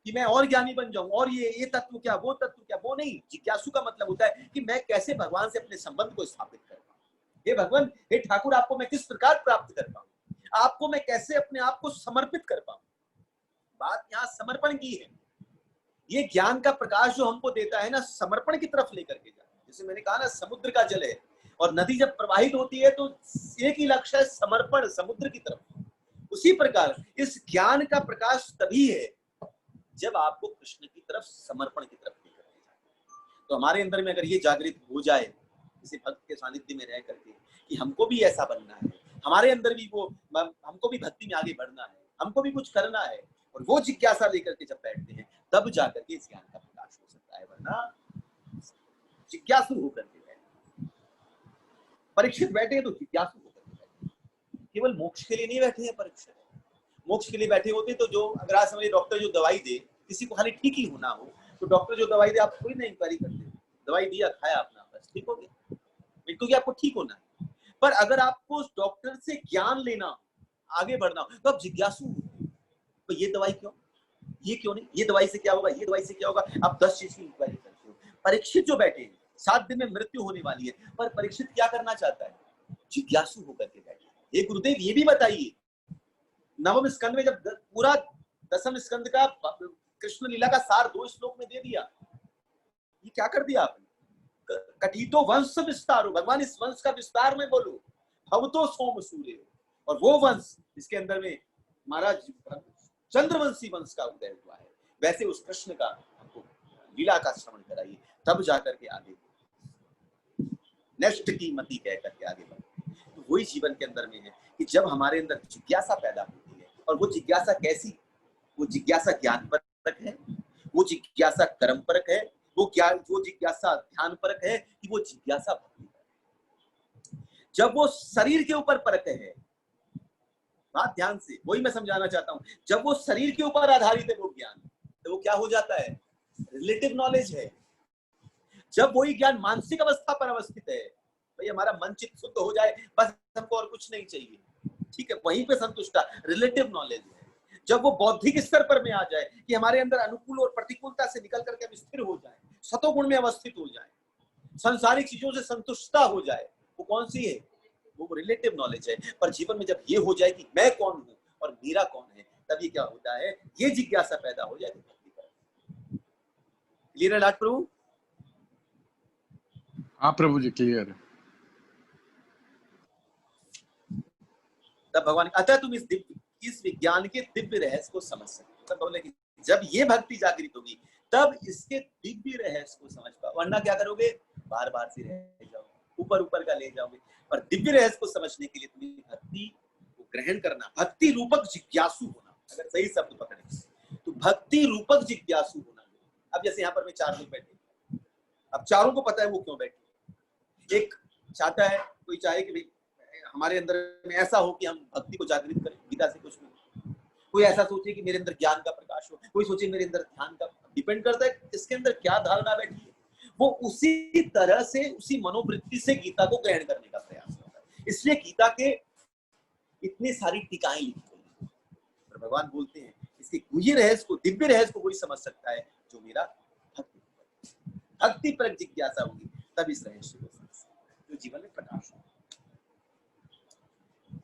कि मैं और ज्ञानी बन जाऊं और ये तत्व क्या, वो तत्व क्या, वो नहीं। जिज्ञासु का मतलब होता है कि मैं कैसे भगवान से अपने संबंध को स्थापित कर पाऊं। हे भगवान, हे ठाकुर, आपको मैं किस प्रकार प्राप्त कर पाऊं, आपको मैं कैसे अपने आप को समर्पित कर पाऊं। बात यहाँ समर्पण की है। ये ज्ञान का प्रकाश जो हमको देता है ना, समर्पण की तरफ लेकर के जाता है। जैसे मैंने कहा ना, समुद्र का जल है और नदी जब प्रवाहित होती है तो एक ही लक्ष्य है, समर्पण, समुद्र की तरफ। उसी प्रकार इस ज्ञान का प्रकाश तभी है जब आपको कृष्ण की तरफ, समर्पण की तरफ लेकर के जाए। तो हमारे अंदर में अगर ये जागृत हो जाए, जैसे भक्त के सानिध्य में रह करके, कि हमको भी ऐसा बनना है, हमारे अंदर भी वो, हमको भी भक्ति में आगे बढ़ना है, हमको भी कुछ करना है, और वो जिज्ञासा लेकर के जब बैठते हैं तब जाकर के इस ज्ञान का प्रकाश हो सकता है। वरना जिज्ञासु होकर के बैठे, परीक्षित बैठे हैं तो जिज्ञासु होकर के बैठे, केवल मोक्ष के लिए नहीं बैठे हैं। परीक्षित मोक्ष के लिए बैठे होते तो जो, अगर आज समझिए डॉक्टर जो दवाई दे, किसी को खाली ठीक ही होना हो तो डॉक्टर जो दवाई दे आप थोड़ी ना इंक्वायरी करते, दवाई दिया, खाया अपना, बस ठीक हो गया, क्योंकि आपको ठीक होना है। पर अगर आपको उस डॉक्टर से ज्ञान लेना, आगे बढ़ना हो, तो आप जिज्ञासु हो, तो ये दवाई क्यों, ये क्यों नहीं, ये दवाई से क्या होगा, ये दवाई से क्या होगा, आप 10 चीज की इंक्वायरी करते हो। परीक्षित जो बैठे हैं, 7 दिन में मृत्यु होने वाली है, पर परीक्षित क्या करना चाहता है? जिज्ञासु होकर के बैठे। ये गुरुदेव ये भी बताइए, नवम स्कंद में जब पूरा दसम स्कंद का कृष्ण लीला का सार 2 श्लोक में दे दिया, ये क्या कर दिया आपने? कथितो वंश विस्तारो, भगवान इस वंश का विस्तार में बोलो, भवतो सोम सूर्य, और वो वंश जिसके अंदर में महाराज चंद्रवंशी वंश का उदय हुआ है, वैसे उस कृष्ण का हमको लीला का श्रवण कराइए, तब जाकर के आगे नेक्स्ट की मति कह करके आगे बढ़े। तो वही जीवन के अंदर में है कि जब हमारे अंदर जिज्ञासा पैदा होती है, और वो जिज्ञासा कैसी, वो जिज्ञासा ज्ञान परक है, वो जिज्ञासा कर्म परक है, वो जिज्ञासा ध्यान परक है, कि वो जिज्ञासा भक्ति परक है। जब वो शरीर के ऊपर परक है, बात ध्यान से, वही मैं समझाना चाहता हूं, जब वो शरीर के ऊपर आधारित है वो ज्ञान, तो वो क्या हो जाता है? रिलेटिव नॉलेज है। जब वही ज्ञान मानसिक अवस्था पर अवस्थित है, भाई हमारा मन चित्त शुद्ध हो जाए बस, हमको और कुछ नहीं चाहिए, ठीक है, वहीं पे संतुष्टा, रिलेटिव नॉलेज है। जब वो बौद्धिक स्तर पर में आ जाए कि हमारे अंदर अनुकूल और प्रतिकूलता से निकल करके हम स्थिर हो जाए, सतोगुण में अवस्थित हो जाए, संसारिक चीजों से संतुष्टता हो जाए, वो कौन सी है? वो रिलेटिव नॉलेज है। पर जीवन में जब ये हो जाए कि मैं कौन हूं और मेरा कौन है, तब ये क्या होता है? ये जिज्ञासा पैदा हो जाए। क्लियर है लाट प्रभु? हाँ प्रभु जी क्लियर है। तब भगवान, अतः तुम इस विज्ञान के दिव्य रहस्य को समझ सकते हो। तब बोले कि जब ये भक्ति जागृत होगी तब इसके दिव्य रहस्य को समझ पाओ, वरना क्या करोगे? बार बार से रह जाओ, ऊपर ऊपर का ले जाओगे। पर दिव्य रहस्य को समझने के लिए तुम्हें भक्ति को ग्रहण करना, भक्ति रूपक जिज्ञासु होना, अगर सही शब्द पकड़े तो भक्ति रूपक जिज्ञासु होना। अब जैसे यहाँ पर मैं 4 लोग बैठे, अब चारों को पता है वो क्यों बैठे। एक चाहता है, कोई चाहे कि भाई हमारे अंदर में ऐसा हो कि हम भक्ति को जागृत करें, गीता से कुछ नहीं। कोई ऐसा सोचे कि मेरे अंदर ज्ञान का प्रकाश हो, कोई सोचे मेरे अंदर ध्यान का। डिपेंड करता है इसके अंदर क्या धारणा बैठी है, वो उसी तरह से, उसी मनोवृत्ति से गीता को ग्रहण करने का प्रयास करता है। इसलिए गीता के इतनी सारी टीकाएं लिखी गई हैं, और भगवान बोलते हैं इसके गुह्य रहस्य को, दिव्य रहस्य को वही समझ सकता है जो मेरा भक्ति पर जिज्ञासा होगी, तब इस रहस्य को समझ सकता है, जो जीवन में प्रकाश हो।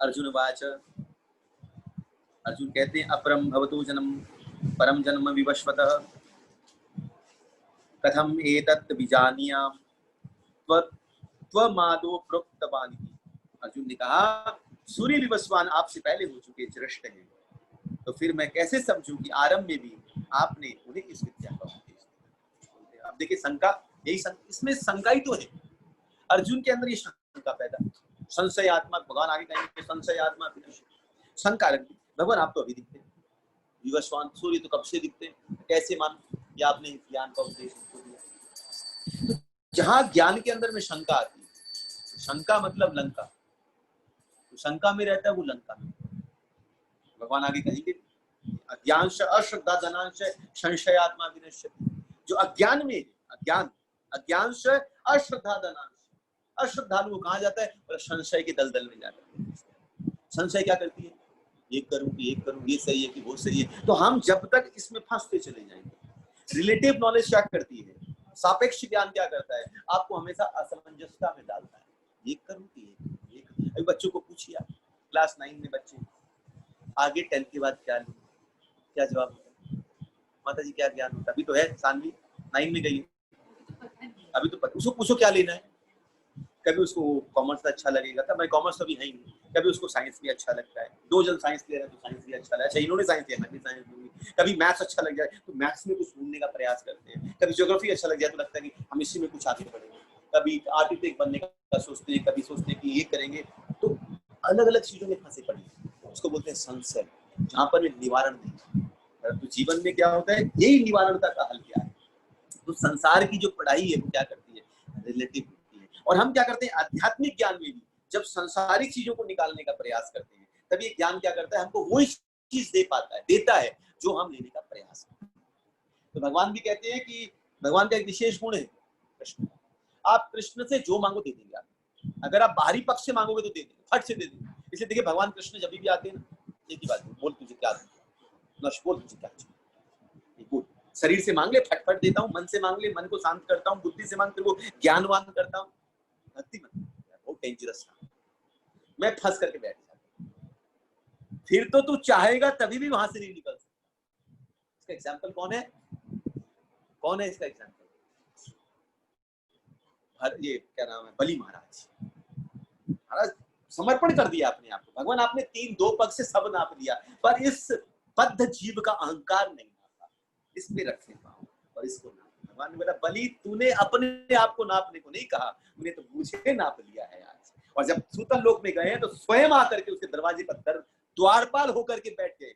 अर्जुन वाच, अर्जुन कहते हैं अपरम भवतो जन्म परम जन्म विवस्वतः कथम एतत् विजानीयाम त्वमादो प्रोक्तवान्। अर्जुन ने कहा सूर्य विवस्वान आपसे पहले हो चुके दृष्ट हैं, तो फिर मैं कैसे समझूं कि आरंभ में भी आपने उन्हें इस विद्या का उपदेश दिया। अब देखिए शंका, यही इसमें शंका ही तो है अर्जुन के अंदर, ये शंका पैदा, संशयात्मक, भगवान आगे कहेंगे संशयात्मक शंका रखी। भगवान आप तो अभी दिखते हैं, विवस्वान सूर्य तो कब से दिखते हैं, कैसे मानो कि आपने ज्ञान का उपदेश दिया। तो जहां ज्ञान के अंदर में शंका आती है, तो शंका मतलब लंका, तो शंका में रहता है वो लंका में। भगवान आगे कहेंगे अज्ञानश अश्रद्धा धनांश संशयात्मा विनश्यति। जो अज्ञान में, अज्ञानश अश्रद्धा धनांश, अश्रद्धालु वो कहाँ जाता है? और संशय के दलदल में जाता है। संशय क्या करती है? ये करूं कि ये करूं, ये सही है कि वो सही है। तो हम जब तक इसमें फंसते चले जाएंगे। रिलेटिव नॉलेज क्या करती है? सापेक्ष ज्ञान क्या करता है? आपको हमेशा असमंजसता में डालता है, ये करूं कि ये। अभी बच्चों को पूछिए, क्लास 9 में बच्चे, आगे 10 के बाद क्या लें, क्या जवाब होता है? माता जी क्या ज्ञान होता है? अभी तो है, सानवी 9 में गई है, अभी तो उसको पूछो क्या लेना है। कभी उसको कॉमर्स अच्छा लगेगा, तब मैं कॉमर्स तो भी है ही नहीं। कभी उसको साइंस भी अच्छा लगता है, 2 जन साइंस ले रहे हैं तो साइंस भी अच्छा लगा, अच्छा इन्होंने साइंस लिया मैं भी साइंस लूंगी। कभी मैथ्स अच्छा लग जाए तो मैथ्स में कुछ ढूंढने का प्रयास करते हैं। कभी ज्योग्राफी अच्छा लग जाए तो लगता है कि हम इसी में कुछ आगे बढ़ेंगे। कभी आर्किटेक्ट बनने का सोचते हैं, कभी सोचते हैं कि ये करेंगे। तो अलग अलग चीजों में फंसे पड़े, उसको बोलते हैं संशय, जहाँ पर निवारण नहीं। परंतु जीवन में क्या होता है, यही निवारणता का हल क्या है? तो संसार की जो पढ़ाई है वो क्या करती है? रिलेटिव होती है। और हम क्या करते हैं आध्यात्मिक ज्ञान में भी, जब संसारिक चीजों को निकालने का प्रयास करते हैं, तब ये ज्ञान क्या करता है? हमको वही चीज देता है जो हम लेने का प्रयास करते हैं। तो भगवान भी कहते हैं कि भगवान का एक विशेष गुण है कृष्ण, आप कृष्ण से जो मांगो दे देंगे। आप अगर आप बाहरी पक्ष से मांगोगे तो दे देंगे, फट से दे देंगे। इसलिए देखिए भगवान कृष्ण जब भी आते हैं ना, एक ही बात बोल, तुझे क्या बोल, तुझे क्या चाहिए बोल। शरीर से मांग ले, फटफट देता हूँ, मन से मांग ले, मन को शांत करता हूँ, बुद्धि से मांग तेरे को ज्ञानवान करता हूँ। भक्ति मत, बहुत डेंजरस था, मैं फंस करके बैठ जाता हूँ। फिर तो तू चाहेगा तभी भी वहां से नहीं निकल सकता। इसका एग्जाम्पल कौन है? कौन है इसका एग्जाम्पल? ये क्या नाम है, बलि महाराज। महाराज समर्पण कर दिया अपने आप को। भगवान आपने 3-2 पग से सब नाप लिया, पर इस बद्ध जीव का अहंकार नहीं नापा, इस पे रखे पाओ और इसको नाप। भगवान ने बोला बलि तूने अपने आप को नापने को नहीं कहा, तूने तो मुझे नाप लिया है आज। और जब सूतल लोक में गए तो स्वयं आकर के उसके दरवाजे पर द्वारपाल होकर के बैठ गए।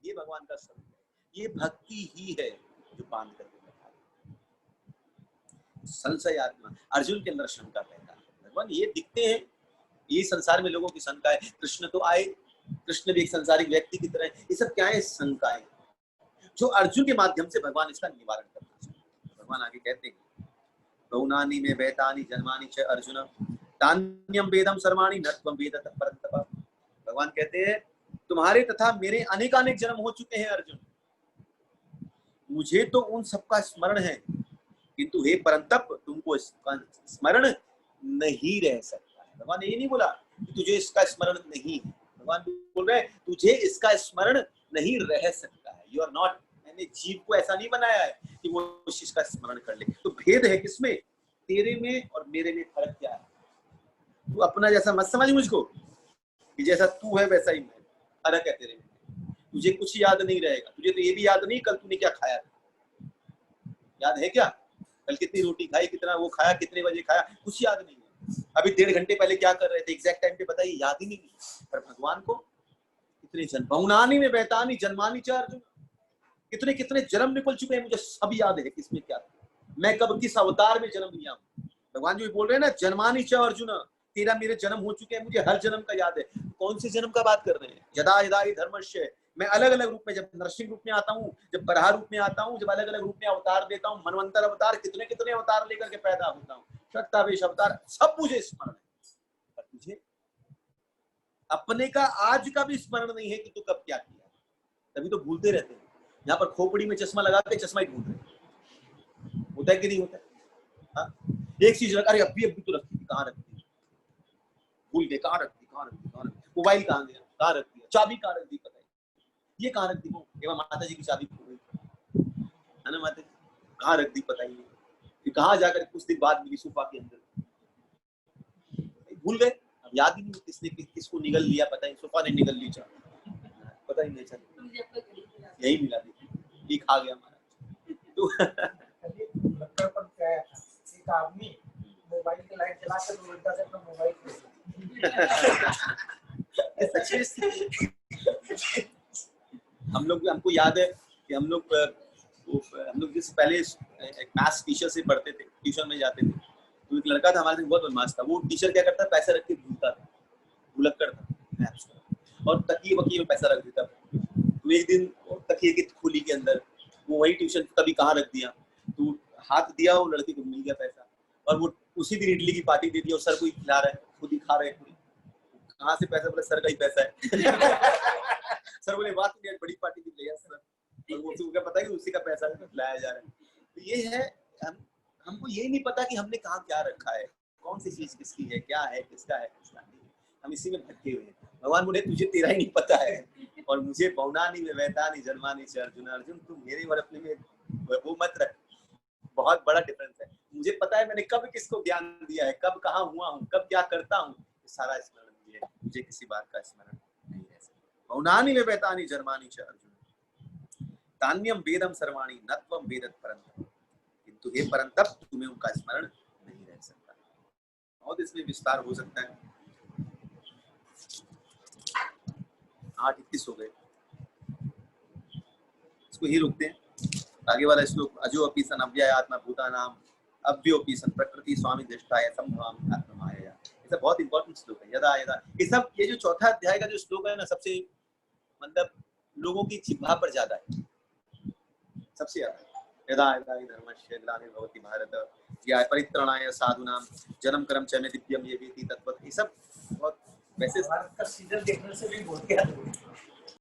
ये भगवान का स्वरूप है, ये भक्ति ही है जो बांध करके बैठा है। संशय आत्मा, अर्जुन के अंदर शंका पैदा है। भगवान ये दिखते हैं, ये संसार में लोगों की शंका है। कृष्ण तो आए, कृष्ण भी एक संसारिक व्यक्ति की तरह है। ये सब क्या है? शंकाएं जो अर्जुन के माध्यम से भगवान इसका निवारण करना चाहते। भगवान आगे कहते हैं बहुनानि में वैतानि जन्मानि च अर्जुन तान्यम वेदम सर्वाणि न त्वं वेदतः परन्तप। भगवान कहते हैं तुम्हारे तथा मेरे अनेकानेक जन्म हो चुके हैं अर्जुन, मुझे तो उन सबका स्मरण है, किंतु हे परंतप तुमको इसका स्मरण नहीं रह सकता है। भगवान ये नहीं बोला कि तुझे इसका स्मरण नहीं है, भगवान बोल रहे हैं तुझे इसका स्मरण नहीं रह सकता है। यू आर नॉट, मैंने जीव को ऐसा नहीं बनाया है कि वो उस चीज का स्मरण कर ले। तो भेद है किसमें? तेरे में और मेरे में फर्क क्या है? तू अपना जैसा मत समझ मुझको कि जैसा तू है वैसा ही मैं, फर्क है तेरे में। तुझे कुछ याद नहीं रहेगा, तुझे तो ये भी याद नहीं कल तूने क्या खाया था, याद है क्या? कल कितनी रोटी खाई, कितना वो खाया, कितने बजे खाया, कुछ याद नहीं है। अभी 1.5 घंटे पहले क्या कर रहे थे एग्जैक्ट टाइम पे बताइए, याद ही नहीं। पर भगवान को कितने जन्म, बहुनानि में वैतानि जन्मानि च अर्जुन, कितने कितने जन्म निकल चुके हैं, मुझे सब याद है किसमें क्या था, मैं कब किस अवतार में जन्म लिया हूँ। भगवान जो बोल रहे हैं ना जन्मानि च अर्जुन, तेरा मेरे जन्म हो चुके हैं, मुझे हर जन्म का याद है। कौन से जन्म का बात कर रहे हैं? यदा यदा हि धर्मस्य, मैं अलग अलग रूप में, जब नरसिंह रूप में आता हूँ, जब बराह रूप में आता हूँ, जब अलग अलग रूप में अवतार देता हूँ, मनवंतर अवतार, कितने कितने अवतार लेकर के पैदा होता हूँ, शक्तावेश अवतार, सब मुझे स्मरण है। पर तुझे अपने का आज का भी स्मरण नहीं है कि तू कब क्या किया, तभी तो भूलते रहते हैं। यहाँ पर खोपड़ी में चश्मा लगा के चश्मा ही ढूंढ रहे, होता है कि नहीं होता है? हाँ, एक चीज अरे अभी अभी तो रखी थी, कहाँ रखी थी, भूल गए, कहाँ रखती, कहाँ रखती, कहाँ रखती, मोबाइल कहाँ गया, कहाँ रख दिया, चाबी कहाँ रख दी, पता है ये कहाँ रख दी, वो माता जी की चाबी खो गई है ना, माता जी कहाँ रख दी पता ही नहीं, फिर कहाँ जाकर कुछ दिन बाद मिली सोफा के अंदर, भूल गए, अब याद ही नहीं किसने किसको निगल लिया, पता ही, सोफा ने निगल ली चाबी, पता ही नहीं चला, यही मिला ये खा गया हमारा। तो लक्कड़ पर क्या था, एक आदमी मोबाइल की लाइट जलाकर उल्टा से अपना मोबाइल हम लोग, हमको याद है कि हम लोग जिस पहले एक मैथ्स टीचर से पढ़ते थे, ट्यूशन में जाते थे, तो एक लड़का था हमारे से बहुत बदमाश था। वो टीचर क्या करता, पैसे रख के भूलता था, भुलक्कड़ था मैथ्स का, और तकिए वकिए में पैसा रख देता। तो एक दिन तकिए की खोली के अंदर वो वही ट्यूशन कभी कहाँ रख दिया, तो हाथ दिया, वो लड़के को मिल गया पैसा, और वो उसी दिन इडली की पार्टी दे दी और सर को ही खिला रहा है, खुद ही खा रहे हैं। कहाँ से पैसा? बोले सर का ही पैसा है। सर बोले बात नहीं, बड़ी पार्टी दी ले सर, और वो उसको क्या पता है कि उसी का पैसा लाया जा रहा है। तो ये है, हमको ये नहीं पता कि हमने कहाँ क्या रखा है, कौन सी चीज किसकी है, क्या है, किसका है, किसका नहीं, हम इसी में भटके हुए हैं। भगवान बोले तुझे तेरा ही नहीं पता है, और मुझे बहुनानि में वैतानि जन्मानि च अर्जुन, अर्जुन तुम मेरे और अपने में वो मत रख, बहुत बड़ा डिफरेंस है। मुझे पता है मैंने कब किसको ज्ञान दिया है, कब कहाँ हुआ हूँ, कब क्या करता हूँ, सारा स्मरण मुझे है, मुझे किसी बात का स्मरण नहीं रह सकता। बहुनानि में वैतानि जन्मानि च अर्जुन तान्यम वेदम सर्वाणि न त्वं वेदत परन्तप, किंतु हे परंतप तुम्हें उनका स्मरण नहीं रह सकता। बहुत इसमें विस्तार हो सकता है। 8:21 हो गए, इसको ही रुकते हैं। आगे वाला श्लोक, अजो अपि सन अव्ययात्मा भूतानाम अव्योपि सन प्रकृति स्वामी दृष्टाय संभवामि आत्ममायया। ये सब बहुत इंपॉर्टेंट श्लोक है। यदा यदा, ये सब, ये जो चौथा अध्याय का जो श्लोक है ना, सबसे मतलब लोगों की जिह्वा पर ज्यादा है, सबसे ज्यादा। यदा यदा हि धर्मस्य ग्लानिर्भवति भारत या परित्राणाय साधूनां जन्म कर्म च मे दिव्यम ये वेति तत्वत्। ये सब बहुत वैसे भारत का सीजन देखने से भी बोल गया।